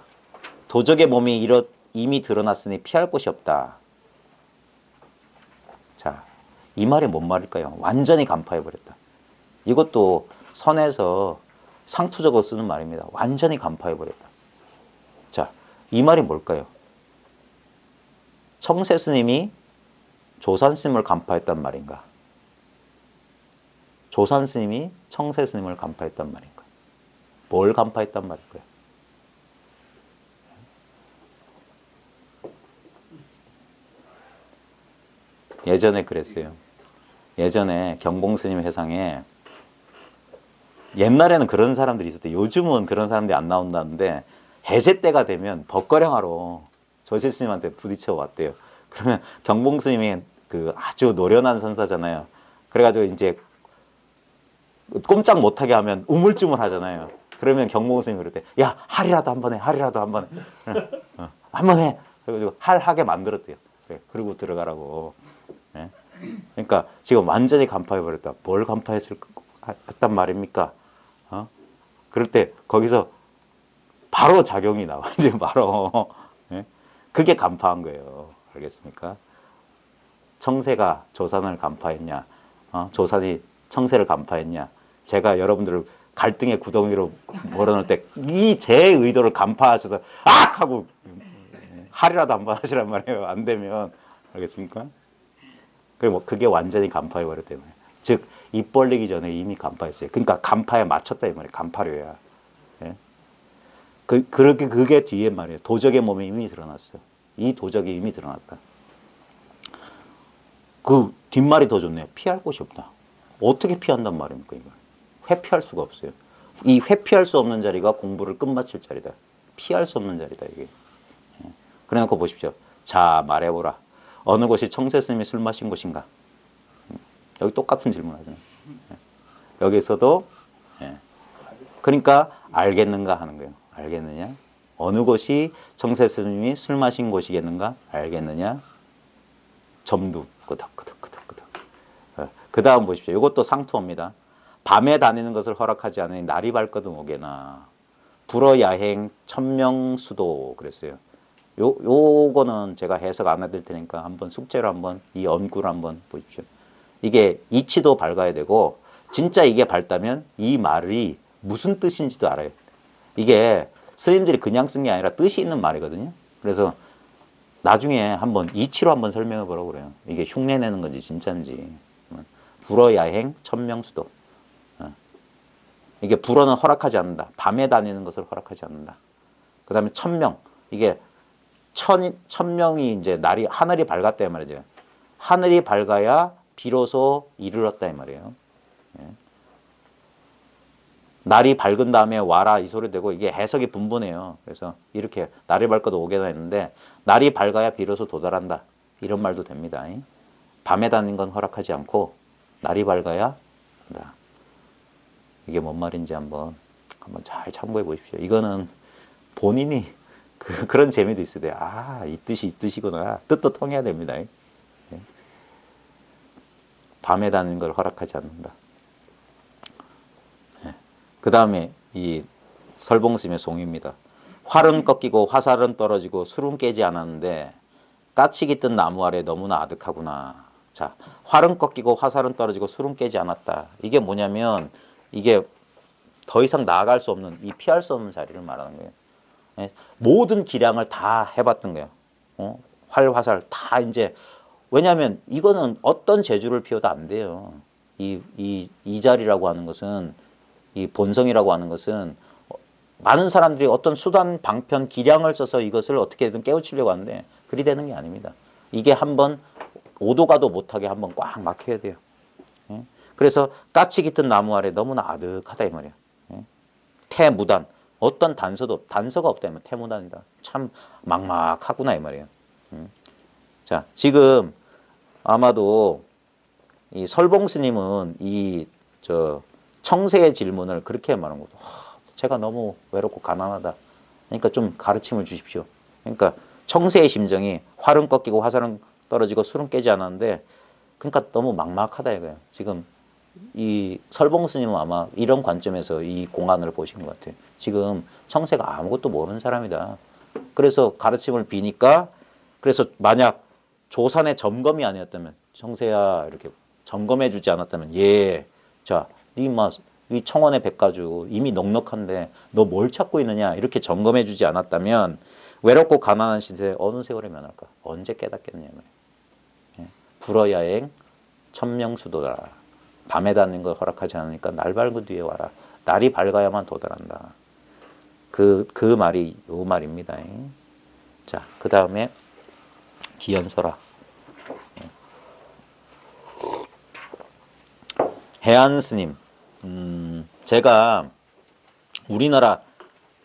도적의 몸이 이미 드러났으니 피할 곳이 없다. 자, 이 말이 뭔 말일까요? 완전히 간파해버렸다. 이것도 선에서 상투적으로 쓰는 말입니다. 완전히 간파해버렸다. 자, 이 말이 뭘까요? 청세 스님이 조산 스님을 간파했단 말인가? 조산 스님이 청세 스님을 간파했단 말인가? 뭘 간파했단 말일까요? 예전에 그랬어요. 예전에 경봉 스님 회상에 옛날에는 그런 사람들이 있었대요. 요즘은 그런 사람들이 안 나온다는데 해제 때가 되면 법거령하러 조실 스님한테 부딪혀 왔대요. 그러면 경봉 스님이 그 아주 노련한 선사잖아요. 그래가지고 이제 꼼짝 못하게 하면 우물쭈물 하잖아요. 그러면 경봉 스님이 그럴 때, 야, 할이라도 한 번 해, 할이라도 한 번 해. 한 번 해. 그래가지고 하게 만들었대요. 그래. 그러고 들어가라고. 예? 그러니까 지금 완전히 간파해버렸다. 뭘 했단 말입니까? 어? 그럴 때 거기서 바로 작용이 나와. 이제 바로. 예? 그게 간파한 거예요. 알겠습니까? 청새가 조산을 간파했냐? 조산이 청새를 간파했냐? 제가 여러분들을 갈등의 구덩이로 몰아넣을 때 이 제 의도를 간파하셔서 악! 하고 할이라도 한 번 하시란 말이에요. 안 되면. 알겠습니까? 그게 완전히 간파해버렸다는 거예요. 즉, 입 벌리기 전에 이미 간파했어요. 그러니까 간파에 맞췄다 이 말이에요. 간파료야. 예? 그게 뒤에 말이에요. 도적의 몸에 이미 드러났어요. 이 도적이 이미 드러났다. 그 뒷말이 더 좋네요. 피할 곳이 없다. 어떻게 피한단 말입니까, 이걸? 회피할 수가 없어요. 이 회피할 수 없는 자리가 공부를 끝마칠 자리다. 피할 수 없는 자리다, 이게. 예. 그래놓고 보십시오. 자, 말해보라. 어느 곳이 청새 스님이 술 마신 곳인가? 여기 똑같은 질문 하잖아요. 예. 여기서도, 예. 그러니까, 알겠는가 하는 거예요. 알겠느냐? 어느 곳이 청새 스님이 술 마신 곳이겠는가? 알겠느냐? 점두, 끄덕끄덕끄덕끄덕. 그 다음 보십시오. 이것도 상투어입니다. 밤에 다니는 것을 허락하지 않으니 날이 밝거든 오게나. 불어야행 천명수도 그랬어요. 요거는 제가 해석 안 해드릴 테니까 한번 숙제로 한번 이 언구를 한번 보십시오. 이게 이치도 밝아야 되고 진짜 이게 밝다면 이 말이 무슨 뜻인지도 알아요. 이게 스님들이 그냥 쓴 게 아니라 뜻이 있는 말이거든요. 그래서 나중에 한번 이치로 한번 설명해 보라고 그래요. 이게 흉내 내는 건지 진짜인지. 불어야행 천명수도. 이게 불어는 허락하지 않는다. 밤에 다니는 것을 허락하지 않는다. 그 다음에 천명. 이게 천명이 이제 하늘이 밝았다 이 말이죠. 하늘이 밝아야 비로소 이르렀다 이 말이에요. 예. 날이 밝은 다음에 와라 이 소리 되고 이게 해석이 분분해요. 그래서 이렇게 날이 밝거든 오게나 했는데 날이 밝아야 비로소 도달한다. 이런 말도 됩니다. 밤에 다니는 건 허락하지 않고 날이 밝아야 한다. 이게 뭔 말인지 한번 잘 참고해 보십시오. 이거는 본인이 그런 재미도 있어야 돼요. 아, 이 뜻이 이 뜻이구나. 뜻도 통해야 됩니다. 예. 밤에 다니는 걸 허락하지 않는다. 예. 그 다음에 이 설봉스님의 송입니다. 활은 꺾이고 화살은 떨어지고 술은 깨지 않았는데 까치기 뜬 나무 아래 너무나 아득하구나. 자, 활은 꺾이고 화살은 떨어지고 술은 깨지 않았다. 이게 뭐냐면 이게 더 이상 나아갈 수 없는 이 피할 수 없는 자리를 말하는 거예요. 예? 모든 기량을 다 해봤던 거예요. 활, 화살 다 이제 왜냐하면 이거는 어떤 재주를 피워도 안 돼요. 이 자리라고 하는 것은 이 본성이라고 하는 것은 많은 사람들이 어떤 수단, 방편, 기량을 써서 이것을 어떻게든 깨우치려고 하는데 그리 되는 게 아닙니다. 이게 한번 오도 가도 못하게 한번 꽉 막혀야 돼요. 예? 그래서 까치 깃든 나무 아래 너무나 아득하다 이 말이야. 예? 태무단 어떤 단서가 없다면 태무단이다. 참 막막하구나 이 말이에요. 자, 지금 아마도 이 설봉 스님은 청새의 질문을 그렇게 말한 거죠. 제가 너무 외롭고 가난하다. 그러니까 좀 가르침을 주십시오. 그러니까 청새의 심정이 활은 꺾이고 화살은 떨어지고 술은 깨지 않았는데 그러니까 너무 막막하다 이거예요. 지금 이 설봉 스님은 아마 이런 관점에서 이 공안을 보시는 것 같아요. 지금 청새가 아무것도 모르는 사람이다. 그래서 가르침을 비니까 그래서 만약 조산의 점검이 아니었다면 청새야 이렇게 점검해 주지 않았다면 자, 이 청원의 백가주 이미 넉넉한데 너 뭘 찾고 있느냐 이렇게 점검해 주지 않았다면 외롭고 가난한 시대에 어느 세월에 면할까? 언제 깨닫겠느냐 말이에요. 불어야행 천명수도다. 밤에 다니는 걸 허락하지 않으니까 날 밝은 뒤에 와라. 날이 밝아야만 도달한다. 그 말이 요 말입니다. 자, 그 다음에 기연설화. 해안 스님. 제가 우리나라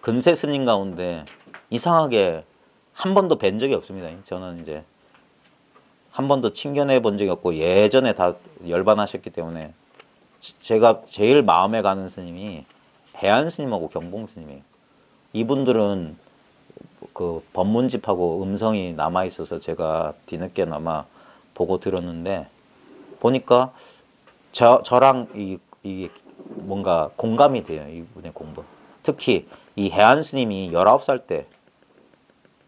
근세 스님 가운데 이상하게 한 번도 뵌 적이 없습니다. 저는 이제 한 번도 친견해 본 적이 없고 예전에 다 열반하셨기 때문에 제가 제일 마음에 가는 스님이 해안 스님하고 경봉 스님이에요. 이분들은 그 법문집하고 음성이 남아 있어서 제가 뒤늦게나마 보고 들었는데 보니까 저랑 이 뭔가 공감이 돼요. 이분의 공부. 특히 이 해안 스님이 19살 때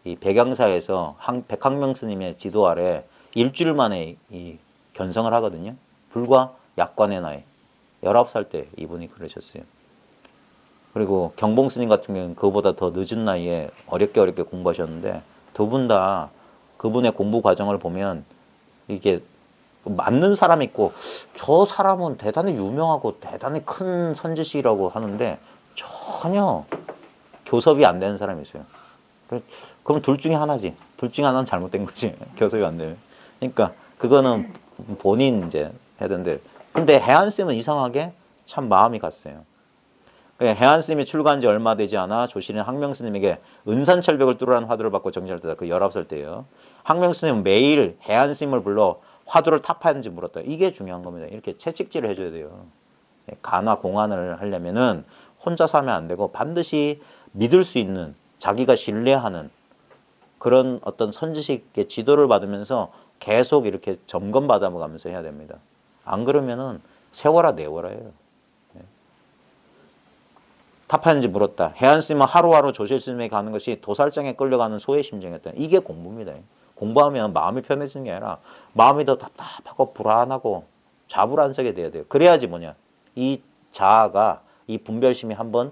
이 백양사에서 백항명 스님의 지도 아래 일주일 만에 이 견성을 하거든요. 불과 약관의 나이. 19살 때 이분이 그러셨어요. 그리고 경봉 스님 같은 경우는 그보다 더 늦은 나이에 어렵게 공부하셨는데 두 분 다 그분의 공부 과정을 보면 이게 맞는 사람이 있고 저 사람은 대단히 유명하고 대단히 큰 선지식이라고 하는데 전혀 교섭이 안 되는 사람이 있어요. 그럼 둘 중에 하나지. 둘 중에 하나는 잘못된 거지. 교섭이 안 되면. 그러니까 그거는 본인 이제 해야 되는데 근데 해안쌤은 이상하게 참 마음이 갔어요. 해안스님이 출가한 지 얼마 되지 않아 조실은 항명스님에게 은산철벽을 뚫으라는 화두를 받고 정진할 때다. 그 19살 때예요. 항명스님은 매일 해안스님을 불러 화두를 타파했는지 물었다. 이게 중요한 겁니다. 이렇게 채찍질을 해줘야 돼요. 간화 공안을 하려면은 혼자서 하면 안 되고 반드시 믿을 수 있는 자기가 신뢰하는 그런 어떤 선지식의 지도를 받으면서 계속 이렇게 점검 받아가면서 해야 됩니다. 안 그러면은 세워라 내워라예요. 타파했는지 물었다. 해안스님은 하루하루 조실스님에게 가는 것이 도살장에 끌려가는 소의 심정이었다. 이게 공부입니다. 공부하면 마음이 편해지는 게 아니라 마음이 더 답답하고 불안하고 자불안석이 돼야 돼요. 그래야지 뭐냐. 이 자아가 이 분별심이 한번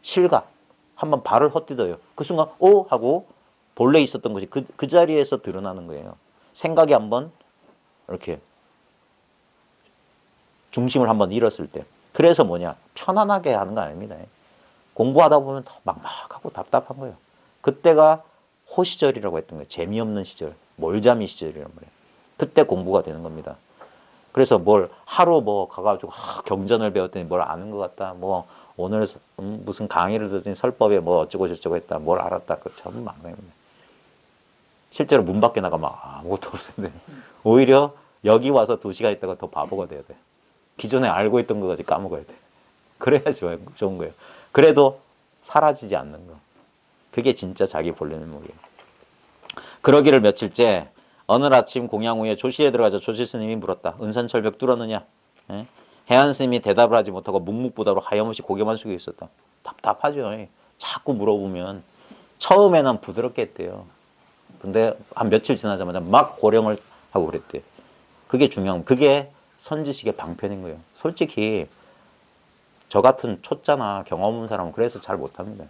실각, 한번 발을 헛디뎌요. 그 순간 오 하고 본래 있었던 것이 그 자리에서 드러나는 거예요. 생각이 한번 이렇게 중심을 한번 잃었을 때. 그래서 뭐냐. 편안하게 하는 거 아닙니다. 공부하다 보면 더 막막하고 답답한 거예요. 그때가 호시절이라고 했던 거예요. 재미없는 시절, 몰자미 시절이란 말이에요. 그때 공부가 되는 겁니다. 그래서 뭘 하루 뭐 가가지고 경전을 배웠더니 뭘 아는 것 같다. 뭐 오늘 무슨 강의를 듣더니 설법에 뭐 어쩌고 저쩌고 했다. 뭘 알았다. 그 전부 망상입니다. 실제로 문 밖에 나가면 아무것도 없었는데 오히려 여기 와서 2시간 있다가 더 바보가 돼야 돼. 기존에 알고 있던 거까지 까먹어야 돼. 그래야 좋은 거예요. 그래도 사라지지 않는 거. 그게 진짜 자기 본래 면목이에요. 그러기를 며칠째 어느 아침 공양 후에 조실에 들어가자 조실 스님이 물었다. 은산철벽 뚫었느냐? 예? 해안 스님이 대답을 하지 못하고 묵묵부답으로 하염없이 고개만 숙이고 있었다. 답답하죠. 자꾸 물어보면 처음에는 부드럽게 했대요. 근데 한 며칠 지나자마자 막 고령을 하고 그랬대. 그게 중요한 그게 선지식의 방편인 거예요. 솔직히 저 같은 초짜나 경험 없는 사람은 그래서 잘 못합니다.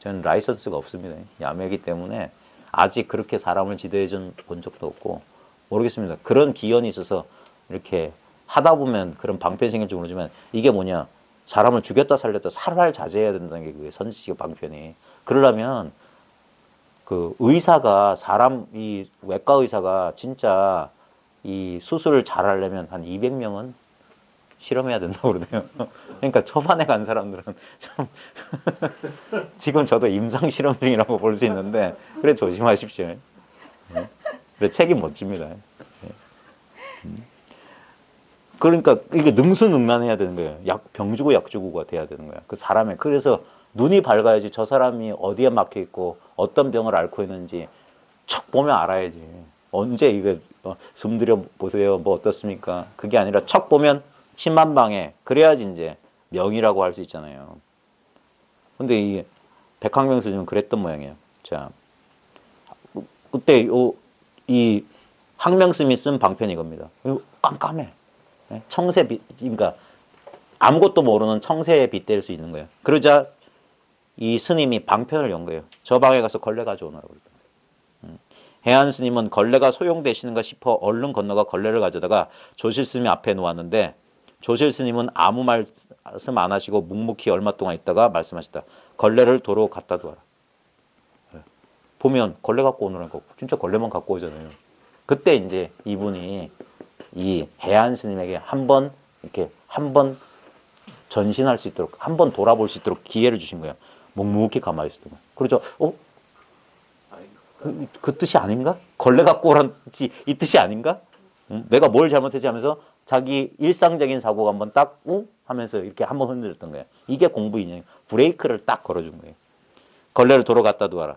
저는 라이선스가 없습니다. 야매이기 때문에 아직 그렇게 사람을 지도해 본 적도 없고 모르겠습니다. 그런 기연이 있어서 이렇게 하다 보면 그런 방편이 생길지 모르지만 이게 뭐냐. 사람을 죽였다 살렸다 살활자제해야 된다는 게 그게 선지식의 방편이. 그러려면 그 의사가 이 외과 의사가 진짜 이 수술을 잘하려면 한 200명은 실험해야 된다고 그러네요. 그러니까 초반에 간 사람들은 좀 지금 저도 임상 실험 중이라고 볼 수 있는데 그래 조심하십시오. 그래 책임 못 집니다. 그러니까 이게 능수능란해야 되는 거예요. 병 주고 약 주고가 돼야 되는 거야. 그 사람의 그래서 눈이 밝아야지 저 사람이 어디에 막혀 있고 어떤 병을 앓고 있는지 척 보면 알아야지. 언제 이거 숨 들여 보세요. 뭐 어떻습니까? 그게 아니라 척 보면 침만방에 그래야지 이제 명이라고 할 수 있잖아요. 근데 이 백항명 스님은 그랬던 모양이에요. 자, 그때 이 항명 스님이 쓴 방편이 이겁니다. 깜깜해. 청새 빛, 그러니까 아무것도 모르는 청새에 빗댈 수 있는 거예요. 그러자 이 스님이 방편을 연 거예요. 저 방에 가서 걸레 가져오라고 그랬다. 해안 스님은 걸레가 소용되시는가 싶어 얼른 건너가 걸레를 가져다가 조실 스님 앞에 놓았는데 조실 스님은 아무 말씀 안 하시고 묵묵히 얼마 동안 있다가 말씀하셨다. 걸레를 도로 갖다 두어라. 보면 걸레 갖고 오느라고 진짜 걸레만 갖고 오잖아요. 그때 이제 이분이 이 해안 스님에게 한번 전신할 수 있도록 한번 돌아볼 수 있도록 기회를 주신 거예요. 묵묵히 가만히 있었던 거예요. 그러죠. 그 뜻이 아닌가? 걸레 갖고 오란 이 뜻이 아닌가? 내가 뭘 잘못했지 하면서 자기 일상적인 사고가 한번 딱 하면서 이렇게 한번 흔들었던 거예요. 이게 공부 인연. 브레이크를 딱 걸어준 거예요. 걸레를 도로 갖다 두어라.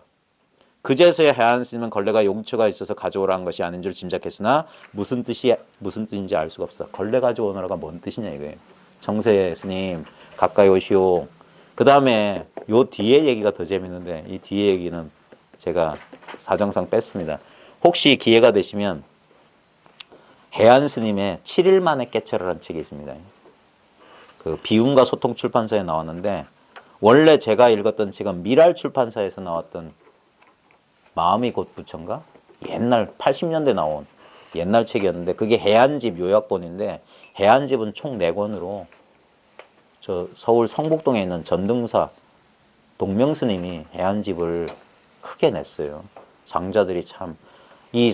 그제서야 해안 스님은 걸레가 용처가 있어서 가져오라는 것이 아닌 줄 짐작했으나 무슨 뜻인지 알 수가 없어. 걸레 가져오너라가 뭔 뜻이냐 이거예요. 정세 스님 가까이 오시오. 그 다음에 요 뒤에 얘기가 더 재밌는데 이 뒤에 얘기는 제가 사정상 뺐습니다. 혹시 기회가 되시면 해안 스님의 7일 만에 깨철이라는 책이 있습니다. 그 비움과 소통 출판사에 나왔는데 원래 제가 읽었던 책은 미랄 출판사에서 나왔던 마음이 곧 부처인가? 옛날 80년대 나온 옛날 책이었는데 그게 해안집 요약본인데 해안집은 총 4권으로 저 서울 성북동에 있는 전등사 동명스님이 해안집을 크게 냈어요. 장자들이 참 이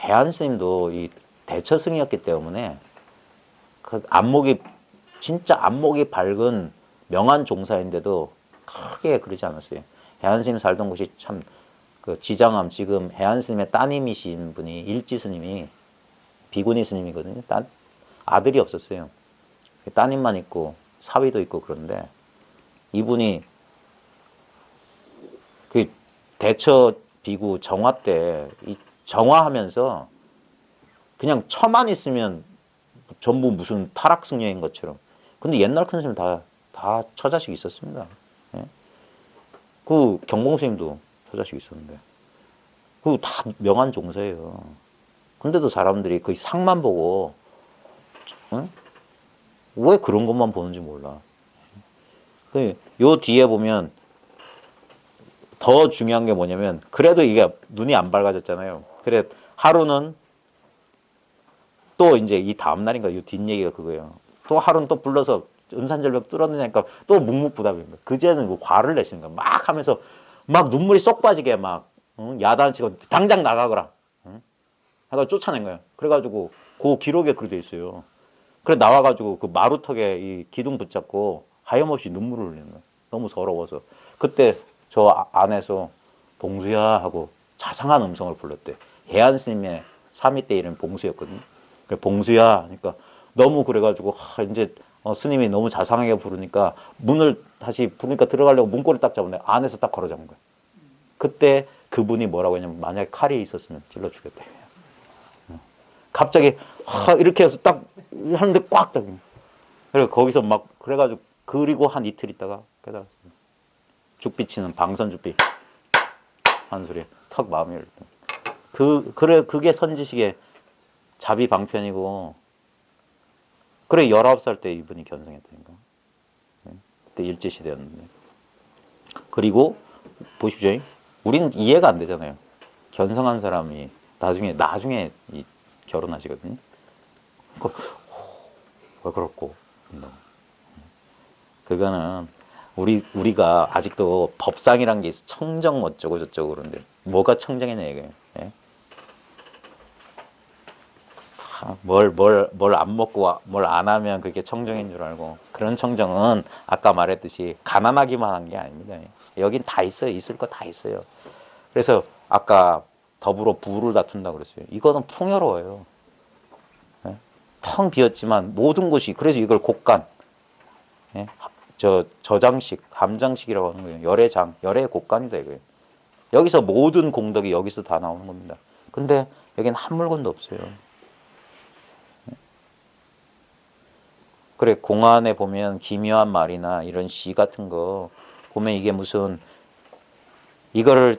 해안스님도 이 대처승이었기 때문에 그 안목이 진짜 안목이 밝은 명한 종사인데도 크게 그러지 않았어요. 해안스님 살던 곳이 참 그 지장암 지금 해안스님의 따님이신 분이 일지스님이 비구니 스님이거든요. 아들이 없었어요. 따님만 있고 사위도 있고 그런데 이분이 그 대처 비구 정화 때 이 정화하면서 그냥 처만 있으면 전부 무슨 타락승려인 것처럼. 근데 옛날 큰 스님 다 처자식 있었습니다. 예? 그 경공 스님도 처자식 있었는데. 그 다 명한 종사예요. 근데도 사람들이 그 상만 보고, 응? 왜 그런 것만 보는지 몰라. 요 뒤에 보면 더 중요한 게 뭐냐면, 그래도 이게 눈이 안 밝아졌잖아요. 그래, 하루는 또 이제 이 다음날인가 이 뒷얘기가 그거예요. 또 하루는 또 불러서 은산절벽 뚫었느냐니까 또 묵묵부답입니다. 그제는 뭐 화를 내시는 거야. 막 하면서 막 눈물이 쏙 빠지게 막 야단을 치고 당장 나가거라. 해가 쫓아낸 거예요. 그래가지고 그 기록에 그렇게 돼 있어요. 그래 나와가지고 그 마루턱에 이 기둥 붙잡고 하염없이 눈물을 흘리는 거예요. 너무 서러워서. 그때 저 안에서 봉수야 하고 자상한 음성을 불렀대. 해안 스님의 3위 때 이름이 봉수였거든요. 그래 봉수야 하니까 너무 그래가지고 이제 스님이 너무 자상하게 부르니까 문을 다시 부르니까 들어가려고 문고를 딱 잡았는데 안에서 딱 걸어 잡은 거예요. 그때 그분이 뭐라고 했냐면 만약에 칼이 있었으면 찔러 주겠다. 갑자기 이렇게 해서 딱 하는데 꽉 딱. 그래 거기서 막 그래가지고 그리고 한 이틀 있다가 깨달았어요. 죽비치는 방선 죽비 하는 소리에 턱 마음이 그래 그게 선지식의 자비 방편이고 그래 19살 때 이분이 견성했다니까. 그때 일제시대였는데. 그리고 보십시오. 우리는 이해가 안 되잖아요. 견성한 사람이 나중에 결혼하시거든요. 왜 그렇고? 그거는 우리가 아직도 법상이란 게 있어. 청정 어쩌고 저쩌고 그런데 뭐가 청정이냐 이거예요. 예? 뭘 안 먹고 뭘 안 하면 그게 청정인 줄 알고 그런 청정은 아까 말했듯이 가난하기만 한 게 아닙니다. 여긴 다 있어요. 있을 거 다 있어요. 그래서 아까 더불어 부를 다툰다고 그랬어요. 이거는 풍요로워요. 예? 텅 비었지만 모든 곳이 그래서 이걸 곡간 예? 저장식, 함장식이라고 하는 거예요. 열의 곡간이다 이거예요. 여기서 모든 공덕이 여기서 다 나오는 겁니다. 근데 여기는 한 물건도 없어요. 그래 공안에 보면 기묘한 말이나 이런 시 같은 거 보면 이게 무슨 이거를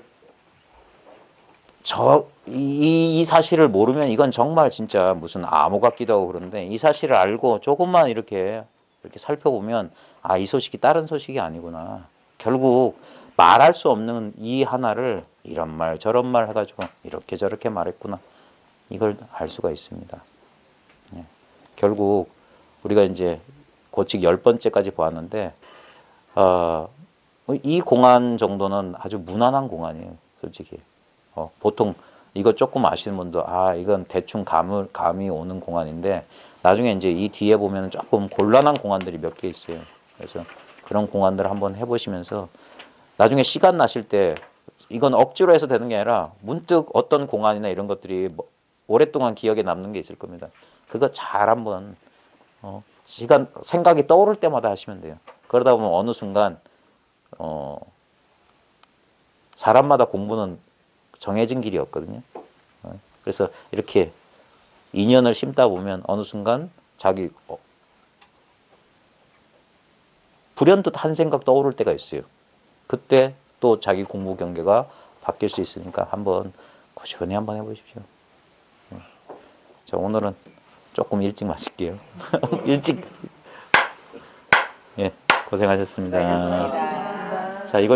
이 사실을 모르면 이건 정말 진짜 무슨 암호 같기도 하고 그런데 이 사실을 알고 조금만 이렇게 살펴보면 아, 이 소식이 다른 소식이 아니구나. 결국 말할 수 없는 이 하나를 이런 말 저런 말 해가지고 이렇게 저렇게 말했구나. 이걸 알 수가 있습니다. 예. 결국 우리가 이제 고칙 10번째까지 보았는데 이 공안 정도는 아주 무난한 공안이에요. 솔직히. 보통 이거 조금 아시는 분도 이건 대충 감이 오는 공안인데 나중에 이제 이 뒤에 보면 조금 곤란한 공안들이 몇 개 있어요. 그래서 그런 공안들을 한번 해보시면서 나중에 시간 나실 때 이건 억지로 해서 되는 게 아니라 문득 어떤 공안이나 이런 것들이 오랫동안 기억에 남는 게 있을 겁니다. 그거 잘 한번 생각이 떠오를 때마다 하시면 돼요. 그러다 보면 어느 순간 사람마다 공부는 정해진 길이 없거든요. 그래서 이렇게 인연을 심다 보면 어느 순간 자기 불현듯 한 생각 떠오를 때가 있어요. 그때 또 자기 공부 경계가 바뀔 수 있으니까 한번 고시원히 한번 해보십시오. 자, 오늘은 조금 일찍 마칠게요. 일찍. 예, 고생하셨습니다. 수고하셨습니다. 자, 이거